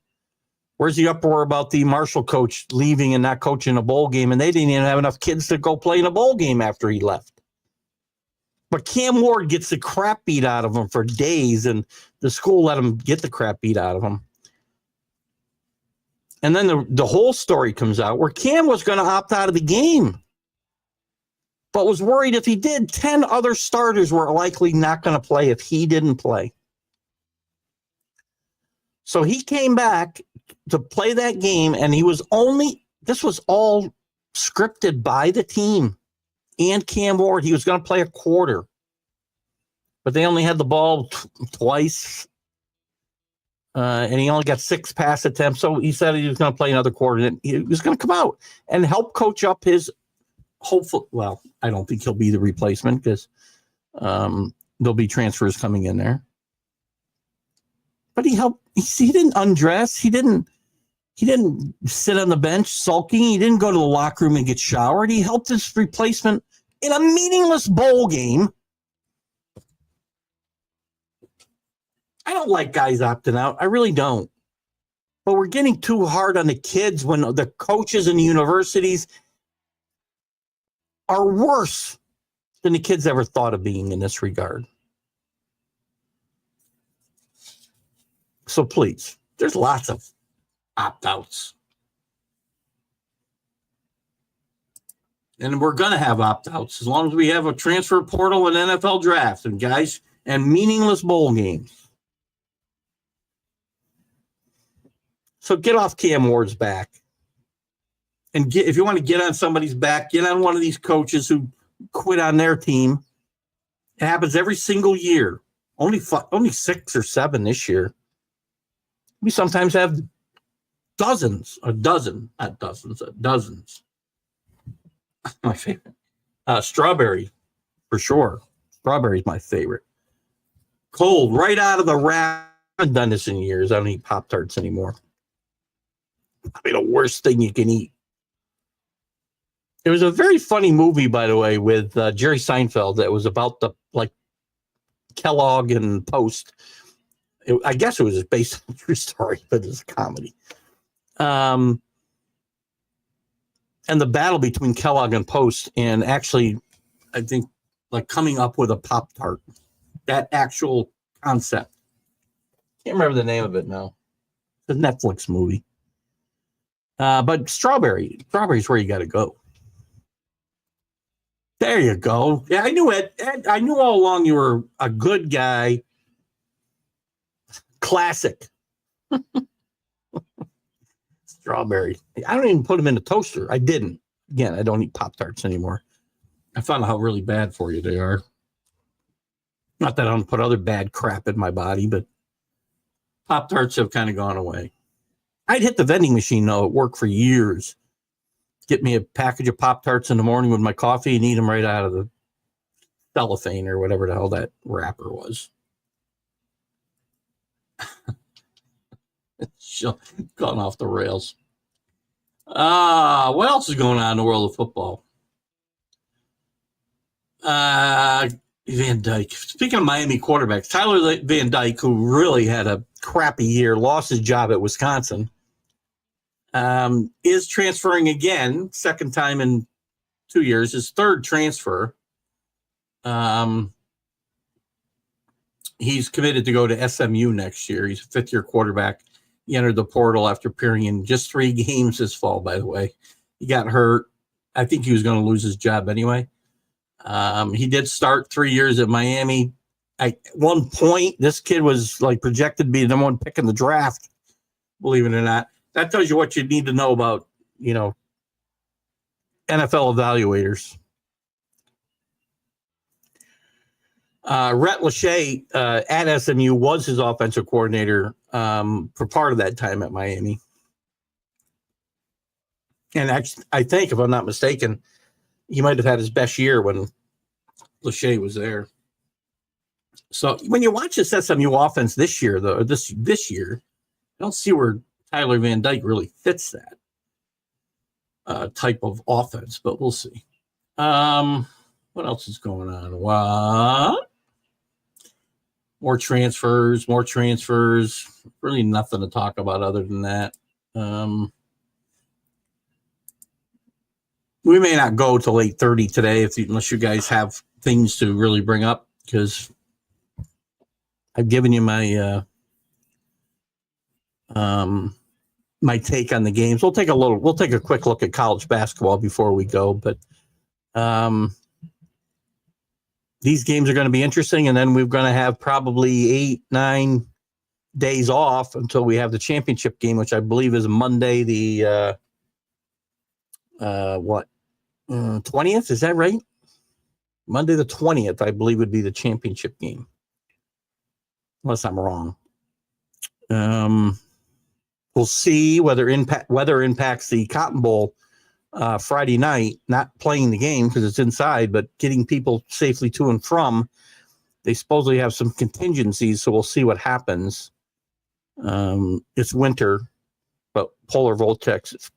Where's the uproar about the Marshall coach leaving and not coaching a bowl game? And they didn't even have enough kids to go play in a bowl game after he left. But Cam Ward gets the crap beat out of him for days, and the school let him get the crap beat out of him. And then the whole story comes out where Cam was going to opt out of the game, but was worried if he did, 10 other starters were likely not going to play if he didn't play. So he came back to play that game, and this was all scripted by the team and Cam Ward. He was going to play a quarter, but they only had the ball twice, and he only got 6 pass attempts. So he said he was going to play another quarter, and he was going to come out and help coach up his hopeful. Well, I don't think he'll be the replacement because there'll be transfers coming in there. But he helped. He didn't undress. He didn't sit on the bench sulking. He didn't go to the locker room and get showered. He helped his replacement in a meaningless bowl game. I don't like guys opting out. I really don't. But we're getting too hard on the kids when the coaches in the universities are worse than the kids ever thought of being in this regard. So please, there's lots of opt-outs. And we're going to have opt-outs as long as we have a transfer portal and NFL draft and guys and meaningless bowl games. So get off Cam Ward's back. And if you want to get on somebody's back, get on one of these coaches who quit on their team. It happens every single year. Only 6 or 7 this year. We sometimes have dozens. My favorite. Strawberry, for sure. Strawberry is my favorite. Cold, right out of the wrap. I haven't done this in years. I don't eat Pop-Tarts anymore. Probably the worst thing you can eat. It was a very funny movie, by the way, with Jerry Seinfeld that was about the Kellogg and Post. I guess it was based on a true story, but it's a comedy. And the battle between Kellogg and Post, and actually, I think, coming up with a Pop-Tart. That actual concept. Can't remember the name of it now. It's a Netflix movie. But strawberry's where you got to go. There you go. Yeah, I knew it. Ed, I knew all along you were a good guy. classic. Strawberry. I don't even put them in the toaster. I didn't. Again, I don't eat Pop-Tarts anymore. I found out how really bad for you they are. Not that I don't put other bad crap in my body, but Pop-Tarts have kind of gone away. I'd hit the vending machine, though, at work for years. Get me a package of Pop-Tarts in the morning with my coffee and eat them right out of the cellophane or whatever the hell that wrapper was. It's gone off the rails. What else is going on in the world of football? Van Dyke. Speaking of Miami quarterbacks, Tyler Van Dyke, who really had a crappy year, lost his job at Wisconsin, is transferring again, second time in 2 years, his third transfer. He's committed to go to SMU next year. He's a fifth-year quarterback. He entered the portal after appearing in just 3 games this fall, by the way. He got hurt. I think he was going to lose his job anyway. He did start 3 years at Miami. At one point, this kid was like projected to be the number 1 pick in the draft, believe it or not. That tells you what you need to know about, NFL evaluators. Rhett Lachey at SMU was his offensive coordinator for part of that time at Miami. And actually, I think, if I'm not mistaken, he might have had his best year when Lachey was there. So when you watch this SMU offense this year, though, this year, I don't see where Tyler Van Dyke really fits that type of offense, but we'll see. What else is going on? What? More transfers. Really nothing to talk about other than that. We may not go till 8:30 today unless you guys have things to really bring up, because I've given you my my take on the games. We'll take a quick look at college basketball before we go, but these games are going to be interesting, and then we're going to have probably 8-9 days off until we have the championship game, which I believe is Monday, the 20th, is that right? Monday the 20th, I believe, would be the championship game, unless I'm wrong. We'll see whether weather impacts the Cotton Bowl Friday night, not playing the game because it's inside, but getting people safely to and from. They supposedly have some contingencies, so we'll see what happens. It's winter, but polar vortexes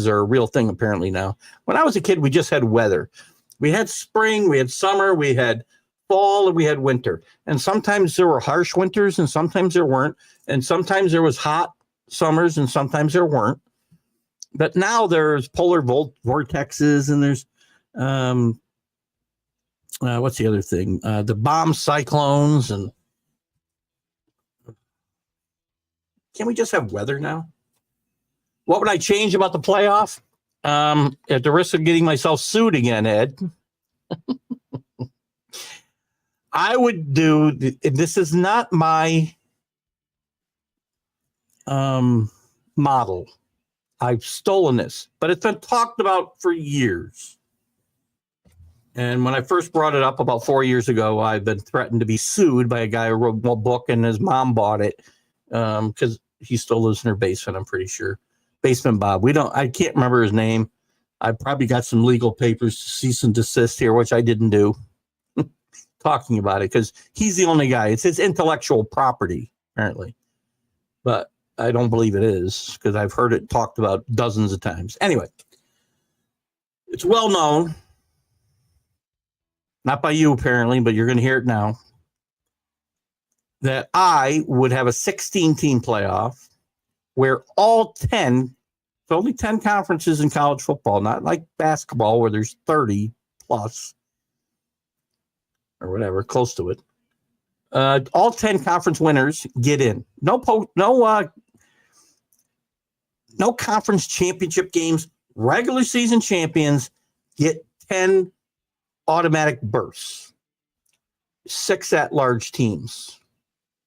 are a real thing apparently now. When I was a kid, we just had weather. We had spring, we had summer, we had fall, and we had winter. And sometimes there were harsh winters, and sometimes there weren't. And sometimes there was hot summers, and sometimes there weren't. But now there's polar vortexes, and there's what's the other thing? The bomb cyclones. And can we just have weather now? What would I change about the playoff? At the risk of getting myself sued again, Ed, I would do. This is not my model. I've stolen this, but it's been talked about for years. And when I first brought it up about 4 years ago, I've been threatened to be sued by a guy who wrote a book, and his mom bought it because he still lives in her basement, I'm pretty sure. Basement Bob. I can't remember his name. I probably got some legal papers to cease and desist here, which I didn't do, talking about it, because he's the only guy. It's his intellectual property, apparently. But I don't believe it is, because I've heard it talked about dozens of times. Anyway, it's well known, not by you apparently, but you're going to hear it now, that I would have a 16-team playoff where all 10, it's only 10 conferences in college football, not like basketball where there's 30 plus or whatever, close to it. All 10 conference winners get in. No conference championship games. Regular season champions get 10 automatic berths. 6 at-large teams.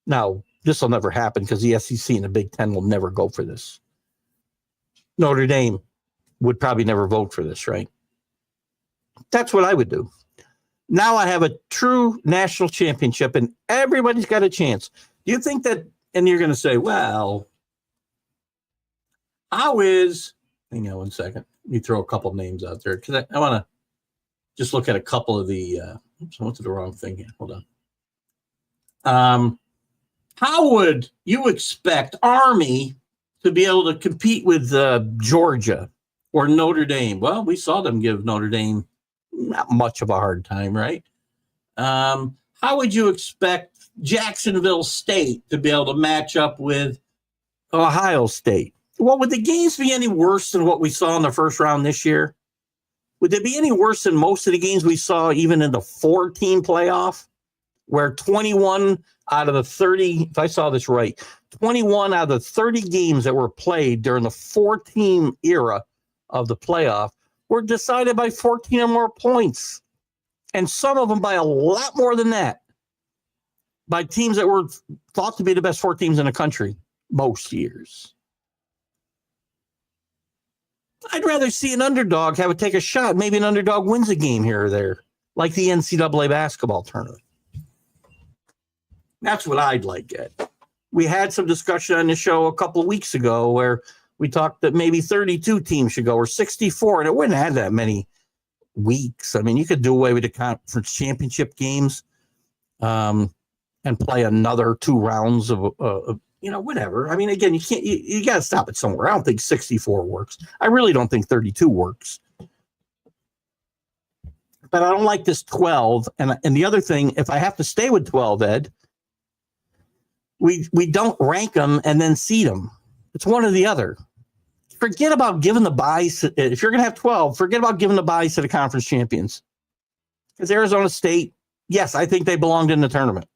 Now, this will never happen because the SEC and the Big Ten will never go for this. Notre Dame would probably never vote for this, right? That's what I would do. Now I have a true national championship and everybody's got a chance. Do you think that, and you're going to say, well, how is, hang on one second. Let me throw a couple of names out there because I want to just look at a couple of the, oops, I went to the wrong thing here. Hold on. How would you expect Army to be able to compete with Georgia or Notre Dame? Well, we saw them give Notre Dame not much of a hard time, right? How would you expect Jacksonville State to be able to match up with Ohio State? Well, would the games be any worse than what we saw in the first round this year? Would they be any worse than most of the games we saw even in the 4-team playoff, where 21 out of the 30, if I saw this right, 21 out of the 30 games that were played during the 4-team era of the playoff were decided by 14 or more points, and some of them by a lot more than that, by teams that were thought to be the best 4 teams in the country most years. I'd rather see an underdog have to take a shot. Maybe an underdog wins a game here or there, like the NCAA basketball tournament. That's what I'd like it. We had some discussion on the show a couple of weeks ago where we talked that maybe 32 teams should go or 64, and it wouldn't have that many weeks. I mean, you could do away with the conference championship games and play another 2 rounds of whatever. I mean, again, you got to stop it somewhere. I don't think 64 works. I really don't think 32 works. But I don't like this 12. And the other thing, if I have to stay with 12, Ed, we don't rank them and then seed them. It's one or the other. Forget about giving the buys. If you're going to have 12, forget about giving the buys to the conference champions. Because Arizona State, yes, I think they belonged in the tournament.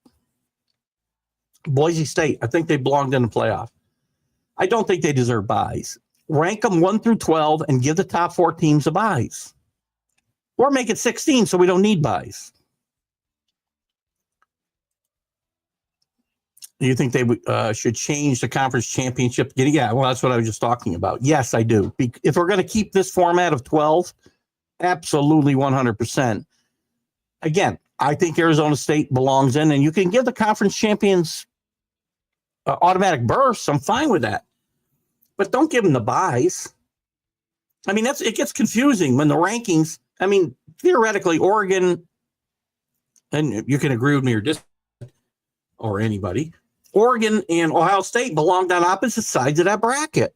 Boise State, I think they belonged in the playoff. I don't think they deserve buys. Rank them 1 through 12 and give the top 4 teams the buys. Or make it 16 so we don't need buys. Do you think they should change the conference championship? Yeah, well, that's what I was just talking about. Yes, I do. If we're going to keep this format of 12, absolutely 100%. Again, I think Arizona State belongs in, and you can give the conference champions automatic berths. I'm fine with that. But don't give them the buys. I mean, it gets confusing when the rankings, I mean, theoretically, Oregon, and you can agree with me or anybody, Oregon and Ohio State belonged on opposite sides of that bracket.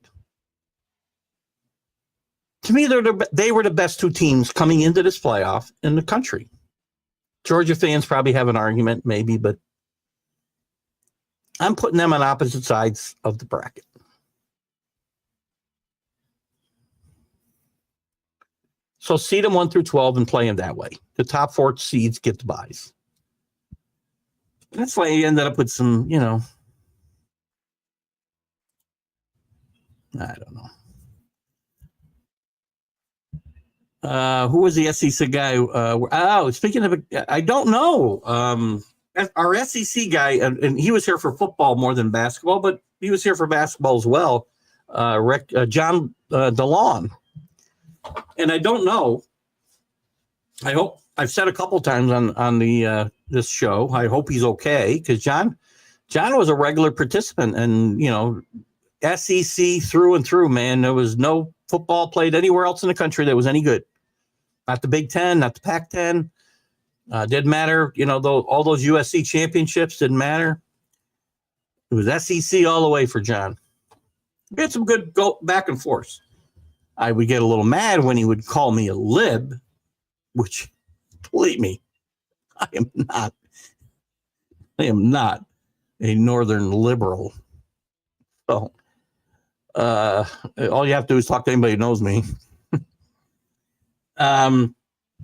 To me, they were the best 2 teams coming into this playoff in the country. Georgia fans probably have an argument, maybe, but I'm putting them on opposite sides of the bracket. So seed them 1 through 12 and play them that way. The top 4 seeds get the buys. That's why you ended up with some, I don't know. Who was the SEC guy? Speaking of, I don't know. Our SEC guy, and he was here for football more than basketball, but he was here for basketball as well. John DeLon. And I don't know. I hope I've said a couple times on the this show. I hope he's okay because John was a regular participant, and SEC through and through. Man, there was no football played anywhere else in the country that was any good. Not the Big Ten, not the Pac-10. Didn't matter. All those USC championships didn't matter. It was SEC all the way for John. We had some good go back and forth. I would get a little mad when he would call me a lib, which, believe me, I am not a northern liberal. So all you have to do is talk to anybody who knows me.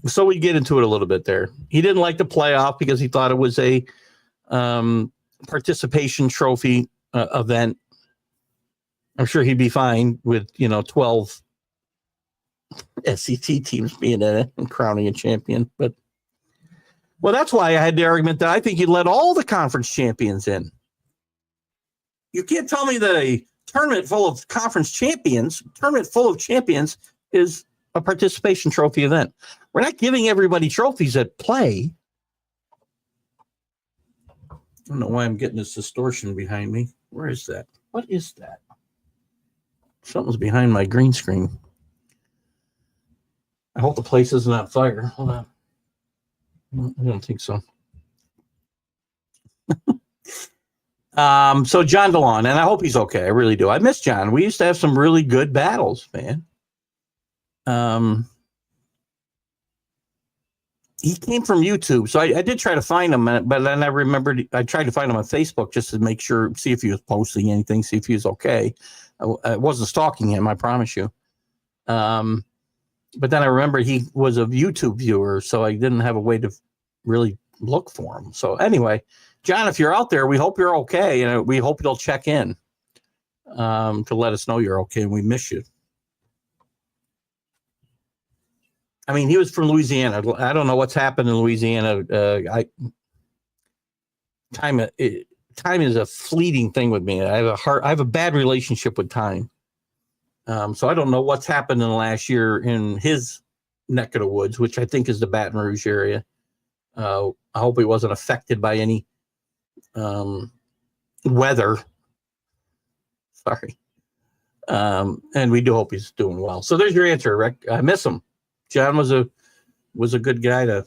So we get into it a little bit there. He didn't like the playoff because he thought it was a participation trophy event. I'm sure he'd be fine with 12 SEC teams being in it and crowning a champion. But that's why I had the argument that I think you'd let all the conference champions in. you can't tell me that a tournament full of champions is a participation trophy event. We're not giving everybody trophies that play. I don't know why I'm getting this distortion behind me. Where is that? What is that? Something's behind my green screen. I hope the place isn't on fire. Hold on. I don't think so. So John DeLon, and I hope he's okay. I really do. I miss John. We used to have some really good battles, man. He came from YouTube, so I did try to find him, but then I remembered I tried to find him on Facebook just to make sure, see if he was posting anything, see if he was okay. I wasn't stalking him, I promise you. But then I remember he was a YouTube viewer, so I didn't have a way to really look for him. So anyway, John, if you're out there, we hope you're okay, and we hope you'll check in to let us know you're okay, and we miss you. I mean, he was from Louisiana. I don't know what's happened in Louisiana. Time is a fleeting thing with me. I have a bad relationship with time. So I don't know what's happened in the last year in his neck of the woods, which I think is the Baton Rouge area. I hope he wasn't affected by any weather. Sorry. And we do hope he's doing well. So there's your answer, Rick. I miss him. John was a good guy to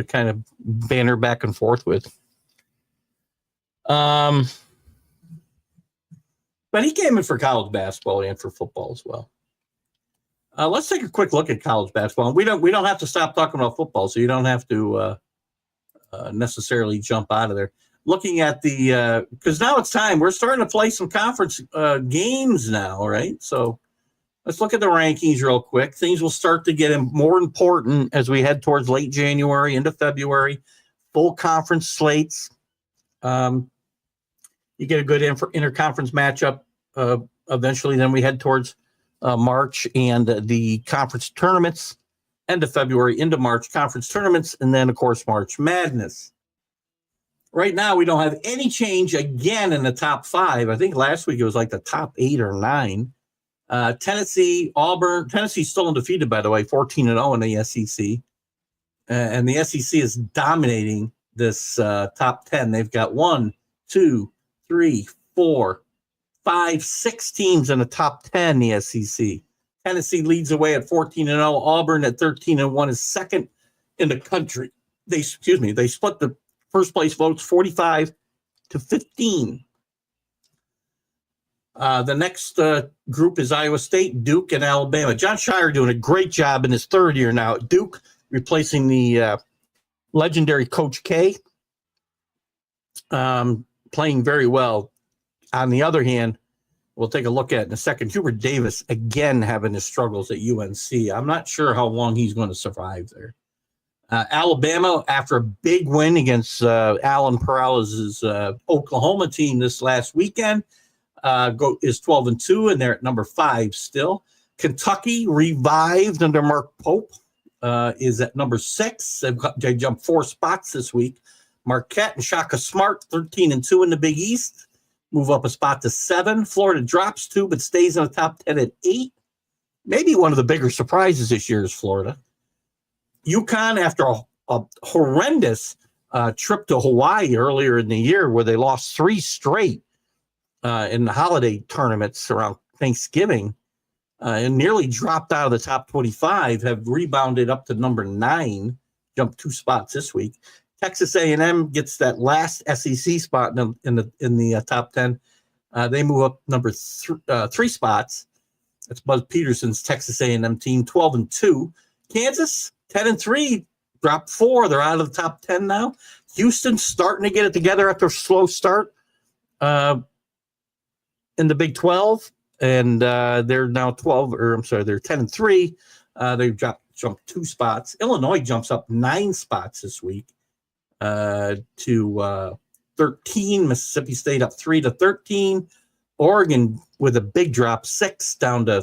kind of banter back and forth with. But he came in for college basketball and for football as well. Let's take a quick look at college basketball. We don't have to stop talking about football, so you don't have to necessarily jump out of there. Looking at the because now it's time. We're starting to play some conference games now, right? So let's look at the rankings real quick. Things will start to get more important as we head towards late January into February. Full conference slates. You get a good interconference matchup eventually. Then we head towards March and the conference tournaments. End of February into March, conference tournaments, and then, of course, March Madness. Right now, we don't have any change again in the top five. I think last week it was like the top 8 or 9. Tennessee, Auburn. Tennessee's still undefeated, by the way, 14-0 in the SEC. And the SEC is dominating this top 10. They've got 1, 2, 3, 4, 5, 6 teams in the top 10 in the SEC. Tennessee leads away at 14-0. Auburn at 13-1 is second in the country. They split the first place votes 45-15. The next group is Iowa State, Duke, and Alabama. John Shire doing a great job in his third year now at Duke, replacing the legendary Coach K, playing very well. On the other hand, we'll take a look at in a second, Hubert Davis again having his struggles at UNC. I'm not sure how long he's going to survive there. Alabama, after a big win against Alan Peralez's Oklahoma team this last weekend, is 12-2, and they're at number 5 still. Kentucky, revived under Mark Pope, is at number 6. They jumped 4 spots this week. Marquette and Shaka Smart, 13-2 in the Big East, move up a spot to 7. Florida drops 2, but stays in the top 10 at 8. Maybe one of the bigger surprises this year is Florida. UConn, after a horrendous trip to Hawaii earlier in the year, where they lost 3 straight in the holiday tournaments around Thanksgiving, and nearly dropped out of the top 25, have rebounded up to number 9, jumped 2 spots this week. Texas A&M gets that last SEC spot in the top 10. They move up number 3 spots. That's Buzz Peterson's Texas A&M team, 12-2. Kansas, 10-3, dropped 4. They're out of the top 10 now. Houston starting to get it together after a slow start in the Big 12, and they're now they're 10-3. They've jumped 2 spots. Illinois jumps up 9 spots this week to 13. Mississippi State up 3-13. Oregon with a big drop, 6 down to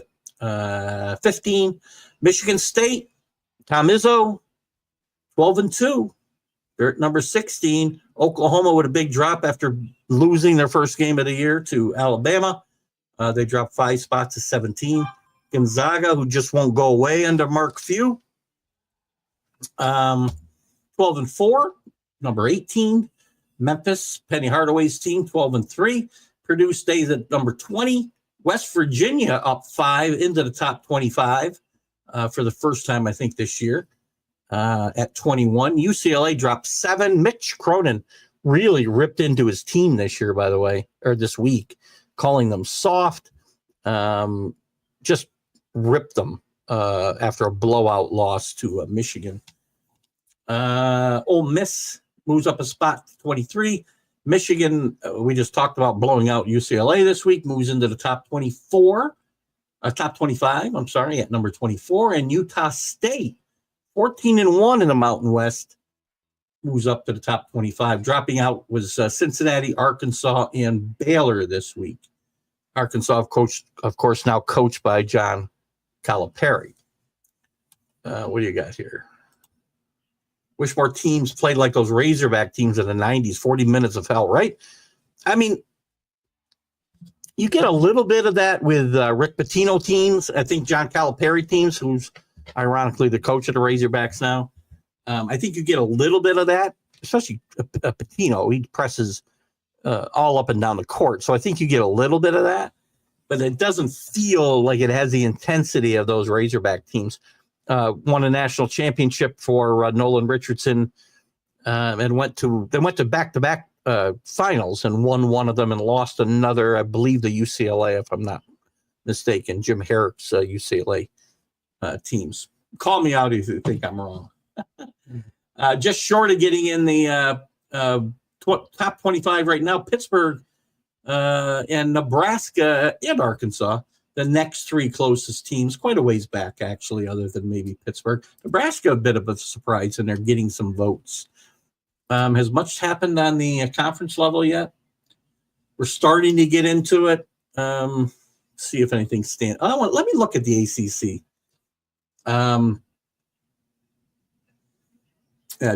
15. Michigan State, Tom Izzo, 12-2. They're at number 16. Oklahoma with a big drop after losing their first game of the year to Alabama. They dropped 5 spots to 17. Gonzaga, who just won't go away under Mark Few, 12-4, number 18. Memphis, Penny Hardaway's team, 12-3. Purdue stays at number 20. West Virginia up 5 into the top 25 for the first time, I think, this year at 21. UCLA dropped 7. Mitch Cronin really ripped into his team this year, by the way, or this week, calling them soft. Just ripped them after a blowout loss to Michigan. Ole Miss moves up a spot to 23. Michigan, we just talked about blowing out UCLA this week, moves into the top 25, I'm sorry, at number 24. And Utah State, 14-1 in the Mountain West, moves up to the top 25. Dropping out was Cincinnati, Arkansas, and Baylor this week. Arkansas, of course, now coached by John Calipari. What do you got here? Wish more teams played like those Razorback teams in the 90s, 40 minutes of hell, right? I mean, you get a little bit of that with Rick Pitino teams. I think John Calipari teams, who's ironically the coach of the Razorbacks now. I think you get a little bit of that, especially Pitino. He presses all up and down the court. So I think you get a little bit of that, but it doesn't feel like it has the intensity of those Razorback teams. Won a national championship for Nolan Richardson, and went to back-to-back finals and won one of them and lost another, I believe the UCLA, if I'm not mistaken, Jim Herrick's UCLA teams. Call me out if you think I'm wrong. Just short of getting in the top 25 right now, Pittsburgh and Nebraska and Arkansas, the next 3 closest teams, quite a ways back, actually, other than maybe Pittsburgh. Nebraska, a bit of a surprise, and they're getting some votes. Has much happened on the conference level yet? We're starting to get into it. See if anything stands. Let me look at the ACC.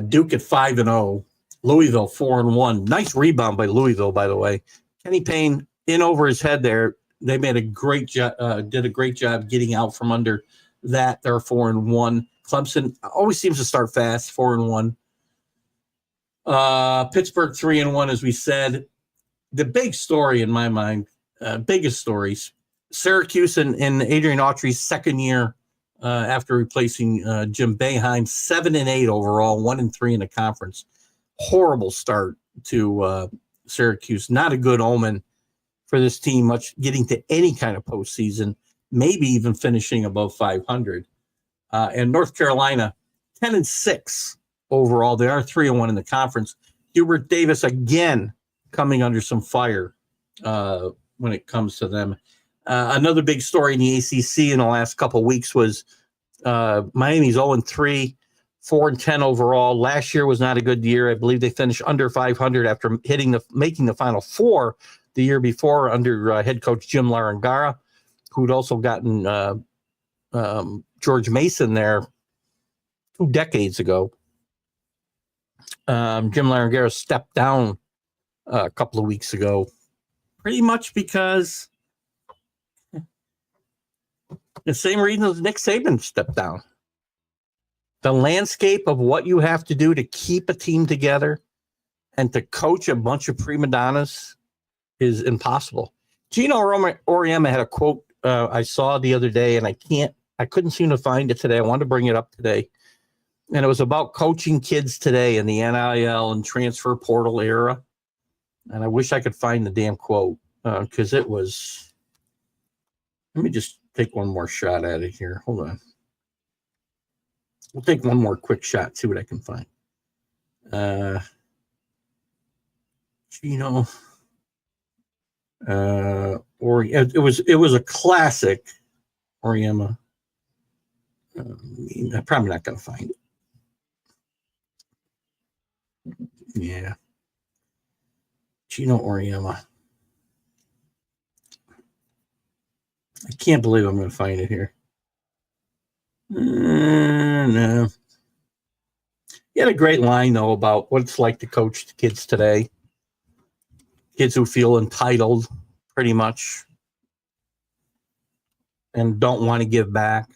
Duke at 5-0. Louisville 4-1. Nice rebound by Louisville, by the way. Kenny Payne in over his head there. They made a great job. Did a great job getting out from under that. They're 4-1. Clemson always seems to start fast. 4-1. Pittsburgh 3-1, as we said. The big story in my mind, biggest stories, Syracuse and Adrian Autry's second year after replacing Jim Boeheim, 7-8 overall, 1-3 in the conference. Horrible start to Syracuse. Not a good omen for this team, much getting to any kind of postseason, maybe even finishing above 500. And North Carolina, 10-6 overall. They are 3-1 in the conference. Hubert Davis again coming under some fire when it comes to them. Another big story in the ACC in the last couple of weeks was Miami's 0-3, 4-10 overall. Last year was not a good year. I believe they finished under 500 after making the Final Four the year before under head coach Jim Larangara, who'd also gotten George Mason there 2 decades ago. Jim Larangara stepped down a couple of weeks ago, pretty much because the same reason as Nick Saban stepped down. The landscape of what you have to do to keep a team together and to coach a bunch of prima donnas is impossible. Gino Auriemma had a quote I saw the other day, and I couldn't seem to find it today. I wanted to bring it up today. And it was about coaching kids today in the NIL and transfer portal era. And I wish I could find the damn quote because it was. Let me just take one more shot at it here. Hold on. We'll take one more quick shot, see what I can find. Gino. It was a classic Auriemma. I'm probably not going to find it. Yeah. Gino Auriemma. I can't believe I'm going to find it here. No. He had a great line, though, about what it's like to coach the kids today. Kids who feel entitled, pretty much, and don't want to give back.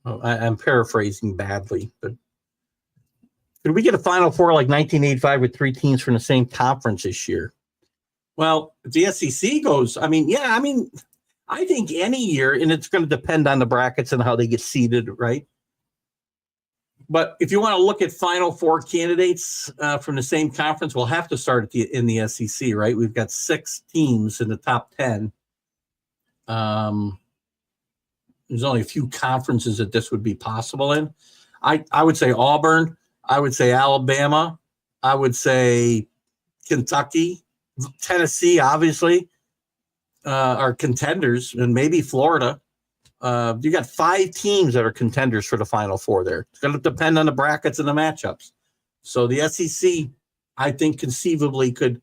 I'm paraphrasing badly, but could we get a Final Four like 1985 with 3 teams from the same conference this year? Well, if the SEC goes, I think any year, and it's going to depend on the brackets and how they get seeded, right? But if you want to look at Final Four candidates from the same conference, we'll have to start in the SEC, right? We've got 6 teams in the top 10. There's only a few conferences that this would be possible in. I would say Auburn. I would say Alabama. I would say Kentucky. Tennessee, obviously, are contenders, and maybe Florida. You got 5 teams that are contenders for the Final Four there. It's going to depend on the brackets and the matchups. So the SEC, I think, conceivably could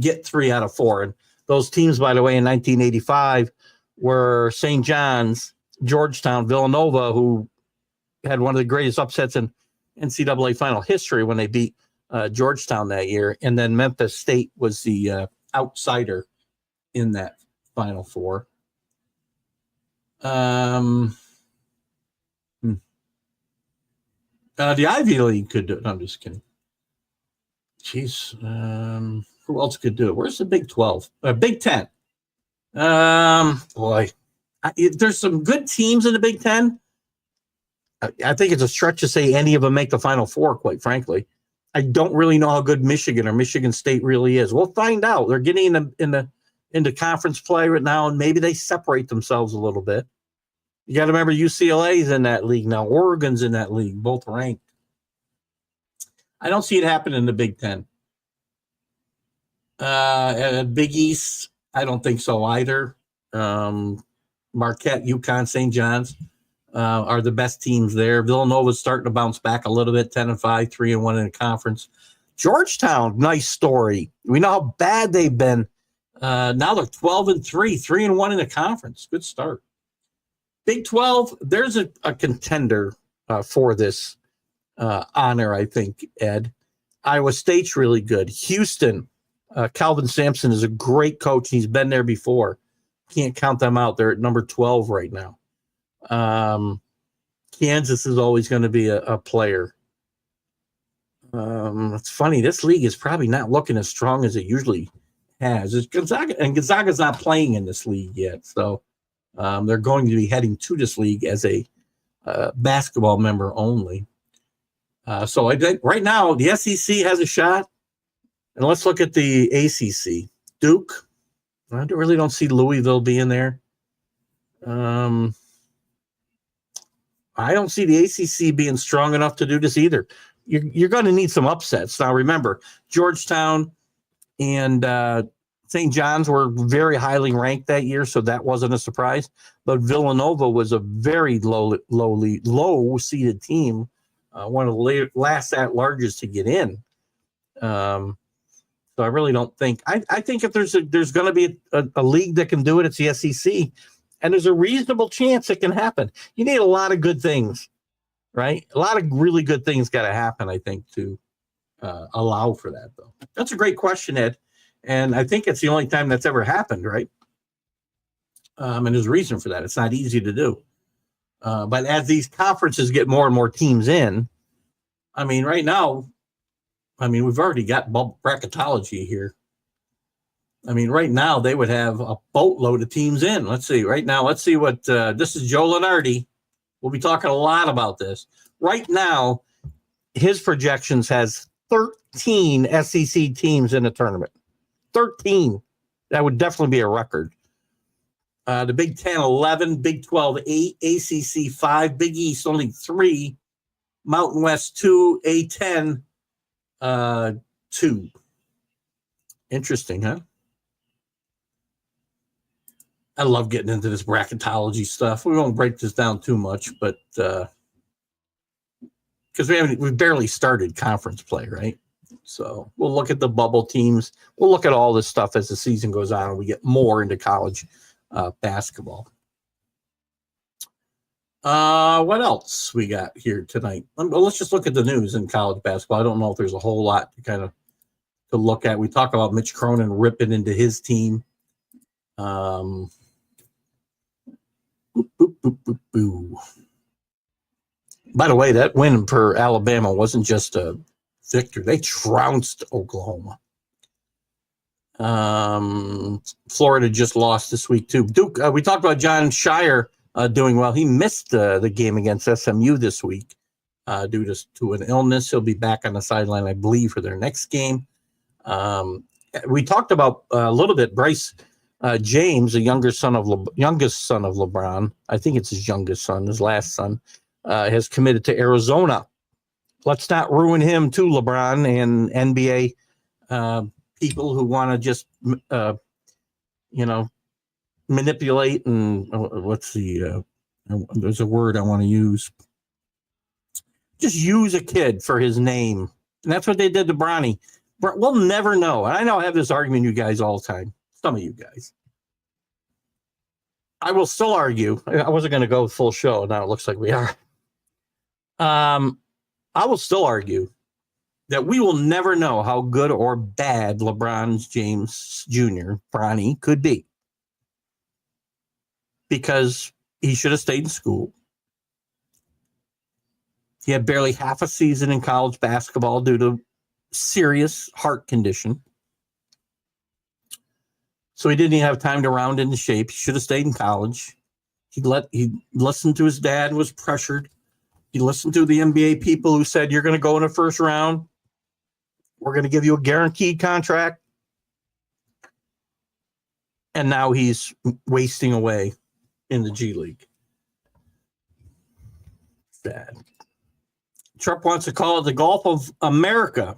get 3 out of 4. And those teams, by the way, in 1985 were St. John's, Georgetown, Villanova, who had one of the greatest upsets in NCAA final history when they beat Georgetown that year. And then Memphis State was the outsider in that Final Four. The Ivy League could do it. No, I'm just kidding. Jeez. Who else could do it? Where's the Big 12? Big 10. Boy. There's some good teams in the Big 10. I think it's a stretch to say any of them make the Final Four, quite frankly. I don't really know how good Michigan or Michigan State really is. We'll find out. They're getting into conference play right now, and maybe they separate themselves a little bit. You got to remember UCLA's in that league now. Oregon's in that league, both ranked. I don't see it happen in the Big 10. Big East, I don't think so either. Marquette, UConn, St. John's are the best teams there. Villanova's starting to bounce back a little bit, 10-5, 3-1 in the conference. Georgetown, nice story. We know how bad they've been. Now they're 12-3, 3-1 in the conference. Good start. Big 12, there's a contender for this honor, I think, Ed. Iowa State's really good. Houston, Calvin Sampson is a great coach. He's been there before. Can't count them out. They're at number 12 right now. Kansas is always going to be a player. It's funny. This league is probably not looking as strong as it usually has. It's Gonzaga, and Gonzaga's not playing in this league yet. So they're going to be heading to this league as a basketball member only. So I think right now the SEC has a shot. And let's look at the ACC. Duke. I really don't see Louisville being there. I don't see the ACC being strong enough to do this either. You're going to need some upsets. Now, remember, Georgetown and St. John's were very highly ranked that year, so that wasn't a surprise. But Villanova was a very low-seeded team, one of the last at-larges to get in. So I really don't think. I think if there's going to be a league that can do it, it's the SEC, and there's a reasonable chance it can happen. You need a lot of good things, right? A lot of really good things got to happen, I think, to allow for that. Though that's a great question, Ed, and I think it's the only time that's ever happened, right? And there's a reason for that. It's not easy to do, but as these conferences get more and more teams in, I mean, right now. I mean, we've already got bracketology here. I mean, right now they would have a boatload of teams in. Let's see. Right now, let's see what this is. Joe Lenardi. We'll be talking a lot about this. Right now, his projections has 13 SEC teams in the tournament. 13. That would definitely be a record. The Big 10, 11, Big 12, 8, ACC, 5, Big East, only 3, Mountain West, 2, A10, 2. Interesting, huh? I love getting into this bracketology stuff. We won't break this down too much, but because we've barely started conference play, right? So we'll look at the bubble teams. We'll look at all this stuff as the season goes on and we get more into college basketball. What else we got here tonight? Well, let's just look at the news in college basketball. I don't know if there's a whole lot to kind of to look at. We talk about Mitch Cronin ripping into his team. Boop, boop, boop, boop, boo. By the way, that win for Alabama wasn't just a victory. They trounced Oklahoma. Florida just lost this week, too. Duke, we talked about John Shire doing well. He missed the game against SMU this week due to an illness. He'll be back on the sideline, I believe, for their next game. We talked about a little bit Bryce James, the youngest son of LeBron. I think it's his youngest son, his last son, has committed to Arizona. Let's not ruin him too, LeBron and NBA people who want to just, manipulate and there's a word I want to use. Just use a kid for his name. And that's what they did to Bronny. We'll never know. And I know I have this argument with you guys all the time. Some of you guys. I will still argue. I wasn't going to go full show. Now it looks like we are. I will still argue that we will never know how good or bad LeBron James Jr., Bronny, could be. Because he should have stayed in school. He had barely half a season in college basketball due to serious heart condition. So he didn't even have time to round into shape. He should have stayed in college. He listened to his dad, was pressured. He listened to the NBA people who said, you're going to go in the first round. We're going to give you a guaranteed contract. And now he's wasting away in the G League. Sad. Trump wants to call it the Gulf of America.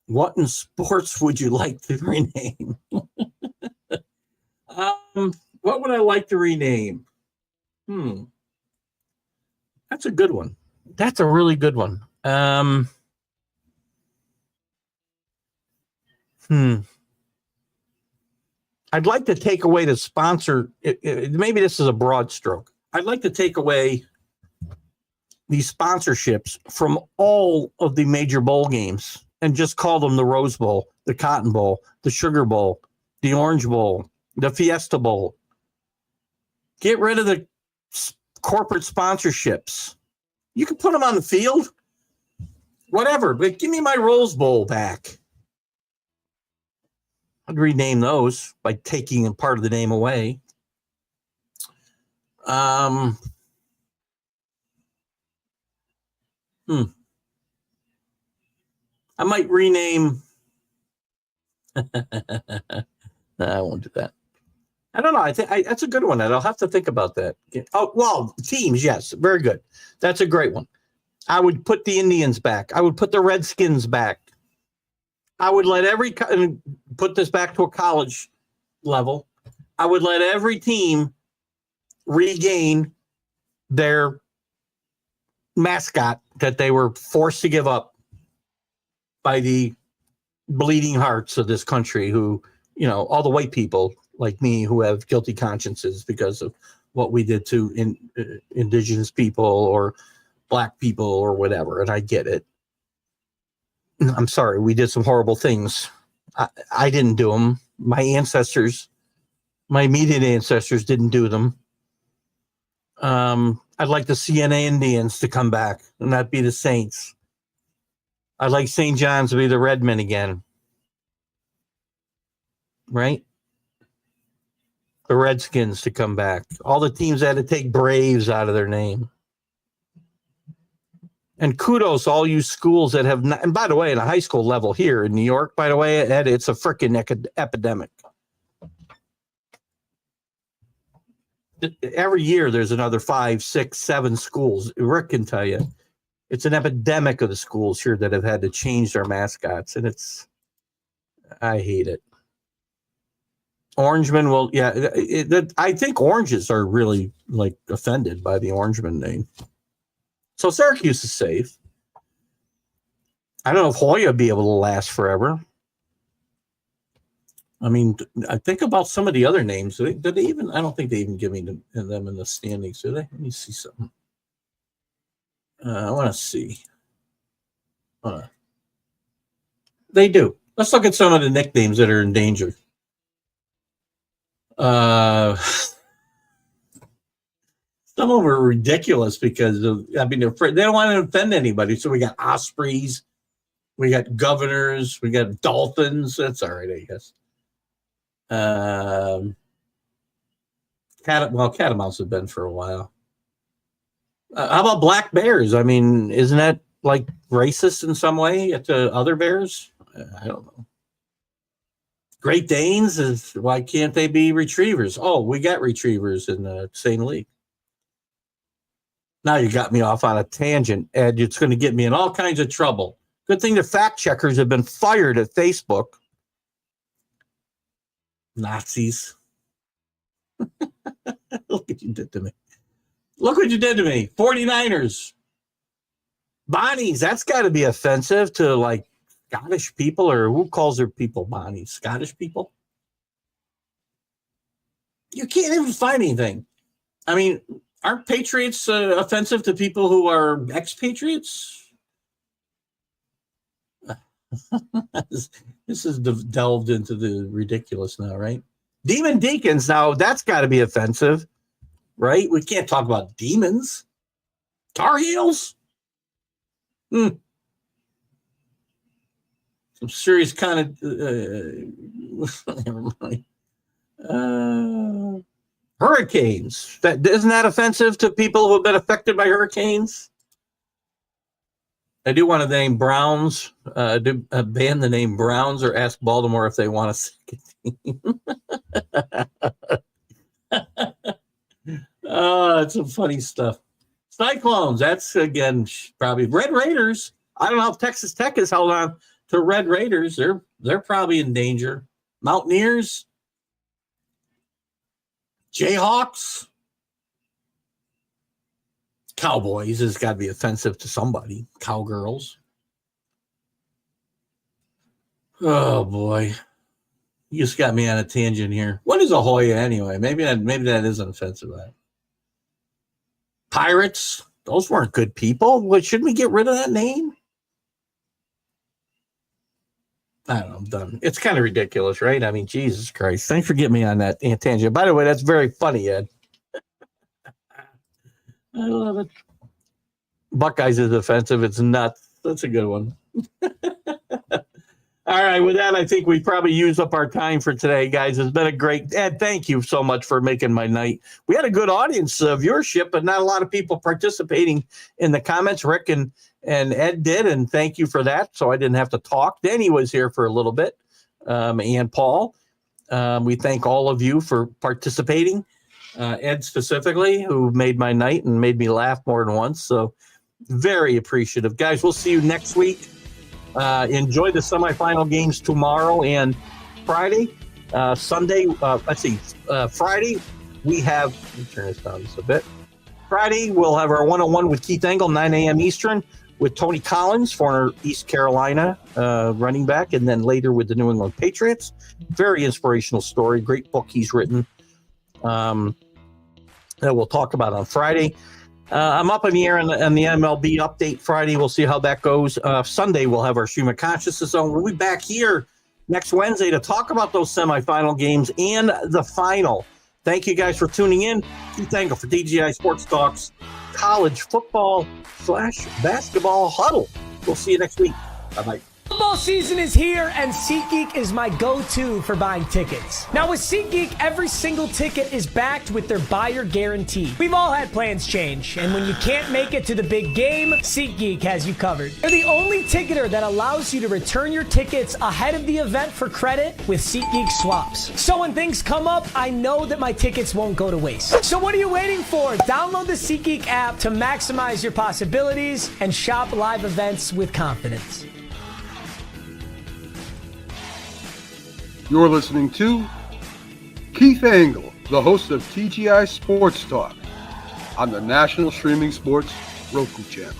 What in sports would you like to rename? What would I like to rename? That's a good one. That's a really good one. I'd like to take away the sponsor. Maybe this is a broad stroke. I'd like to take away these sponsorships from all of the major bowl games and just call them the Rose Bowl, the Cotton Bowl, the Sugar Bowl, the Orange Bowl, the Fiesta Bowl. Get rid of the corporate sponsorships. You can put them on the field, whatever, but give me my Rose Bowl back. I'd rename those by taking part of the name away. I might rename. I won't do that. I don't know. I think that's a good one. I'll have to think about that. Oh, well, teams. Yes. Very good. That's a great one. I would put the Indians back. I would put the Redskins back. I would let put this back to a college level. I would let every team regain their mascot that they were forced to give up by the bleeding hearts of this country who, all the white people like me who have guilty consciences because of what we did to indigenous people or black people or whatever. And I get it. I'm sorry. We did some horrible things. I didn't do them. My ancestors, my immediate ancestors didn't do them. I'd like the Siena Indians to come back and not be the Saints. I'd like St. John's to be the Redmen again. Right? The Redskins to come back. All the teams had to take Braves out of their name. And kudos to all you schools that have not, and by the way, at a high school level here in New York, by the way, Ed, it's a freaking epidemic. Every year there's another 5, 6, 7 schools. Rick can tell you. It's an epidemic of the schools here that have had to change their mascots. And I hate it. Orangemen will, I think oranges are really offended by the Orangeman name. So Syracuse is safe. I don't know if Hoya will be able to last forever. I mean, I think about some of the other names. Did they even? I don't think they even give me them in the standings, do they? Let me see something. I want to see. They do. Let's look at some of the nicknames that are in danger. Some of them are ridiculous because they don't want to offend anybody. So we got Ospreys, we got Governors, we got Dolphins. That's all right, I guess. Catamounts have been for a while. How about Black Bears? I mean, isn't that like racist in some way to other bears? I don't know. Great Danes why can't they be retrievers? Oh, we got retrievers in the same league. Now you got me off on a tangent, Ed. It's going to get me in all kinds of trouble. Good thing the fact checkers have been fired at Facebook. Nazis. Look what you did to me. Look what you did to me. 49ers. Bonnies. That's got to be offensive to like Scottish people, or who calls their people Bonnies? Scottish people? You can't even find anything. I mean, aren't patriots offensive to people who are expatriates? This is delved into the ridiculous now, right? Demon deacons. Now, that's got to be offensive, right? We can't talk about demons. Tar Heels? Some serious kind of never mind. Hurricanes. Isn't that offensive to people who have been affected by hurricanes? I do want to name Browns. Ban the name Browns, or ask Baltimore if they want a second team. Oh, that's some funny stuff. Cyclones. That's again probably Red Raiders. I don't know if Texas Tech has held on to Red Raiders. They're probably in danger. Mountaineers, Jayhawks, Cowboys has got to be offensive to somebody. Cowgirls. Oh boy, you just got me on a tangent here. What is a Hoya anyway? Maybe that isn't offensive. Pirates. Those weren't good people. Shouldn't we get rid of that name? I don't know. I'm done. It's kind of ridiculous, right? I mean, Jesus Christ. Thanks for getting me on that tangent. By the way, that's very funny, Ed. I love it. Buckeyes is offensive. It's nuts. That's a good one. All right. With that, I think we probably used up our time for today, guys. It's been a great, Ed, thank you so much for making my night. We had a good audience viewership, but not a lot of people participating in the comments. Rick and Ed did, and thank you for that. So I didn't have to talk. Danny was here for a little bit, and Paul. We thank all of you for participating. Ed specifically, who made my night and made me laugh more than once. So very appreciative. Guys, we'll see you next week. Enjoy the semifinal games tomorrow and Friday. Sunday, Friday, we have, let me turn this down just a bit. Friday, we'll have our one-on-one with Keith Engle, 9 a.m. Eastern, with Tony Collins, former East Carolina running back, and then later with the New England Patriots. Very inspirational story. Great book he's written that we'll talk about on Friday. I'm up in the air on the MLB update Friday. We'll see how that goes. Sunday, we'll have our Stream of Consciousness Zone. We'll be back here next Wednesday to talk about those semifinal games and the final. Thank you guys for tuning in. Keith Engle for TGI Sports Talks, college football/basketball huddle. We'll see you next week. Bye-bye. Football season is here, and SeatGeek is my go-to for buying tickets. Now with SeatGeek, every single ticket is backed with their buyer guarantee. We've all had plans change, and when you can't make it to the big game, SeatGeek has you covered. They're the only ticketer that allows you to return your tickets ahead of the event for credit with SeatGeek swaps. So when things come up, I know that my tickets won't go to waste. So what are you waiting for? Download the SeatGeek app to maximize your possibilities and shop live events with confidence. You're listening to Keith Engle, the host of TGI Sports Talk on the National Streaming Sports Roku channel.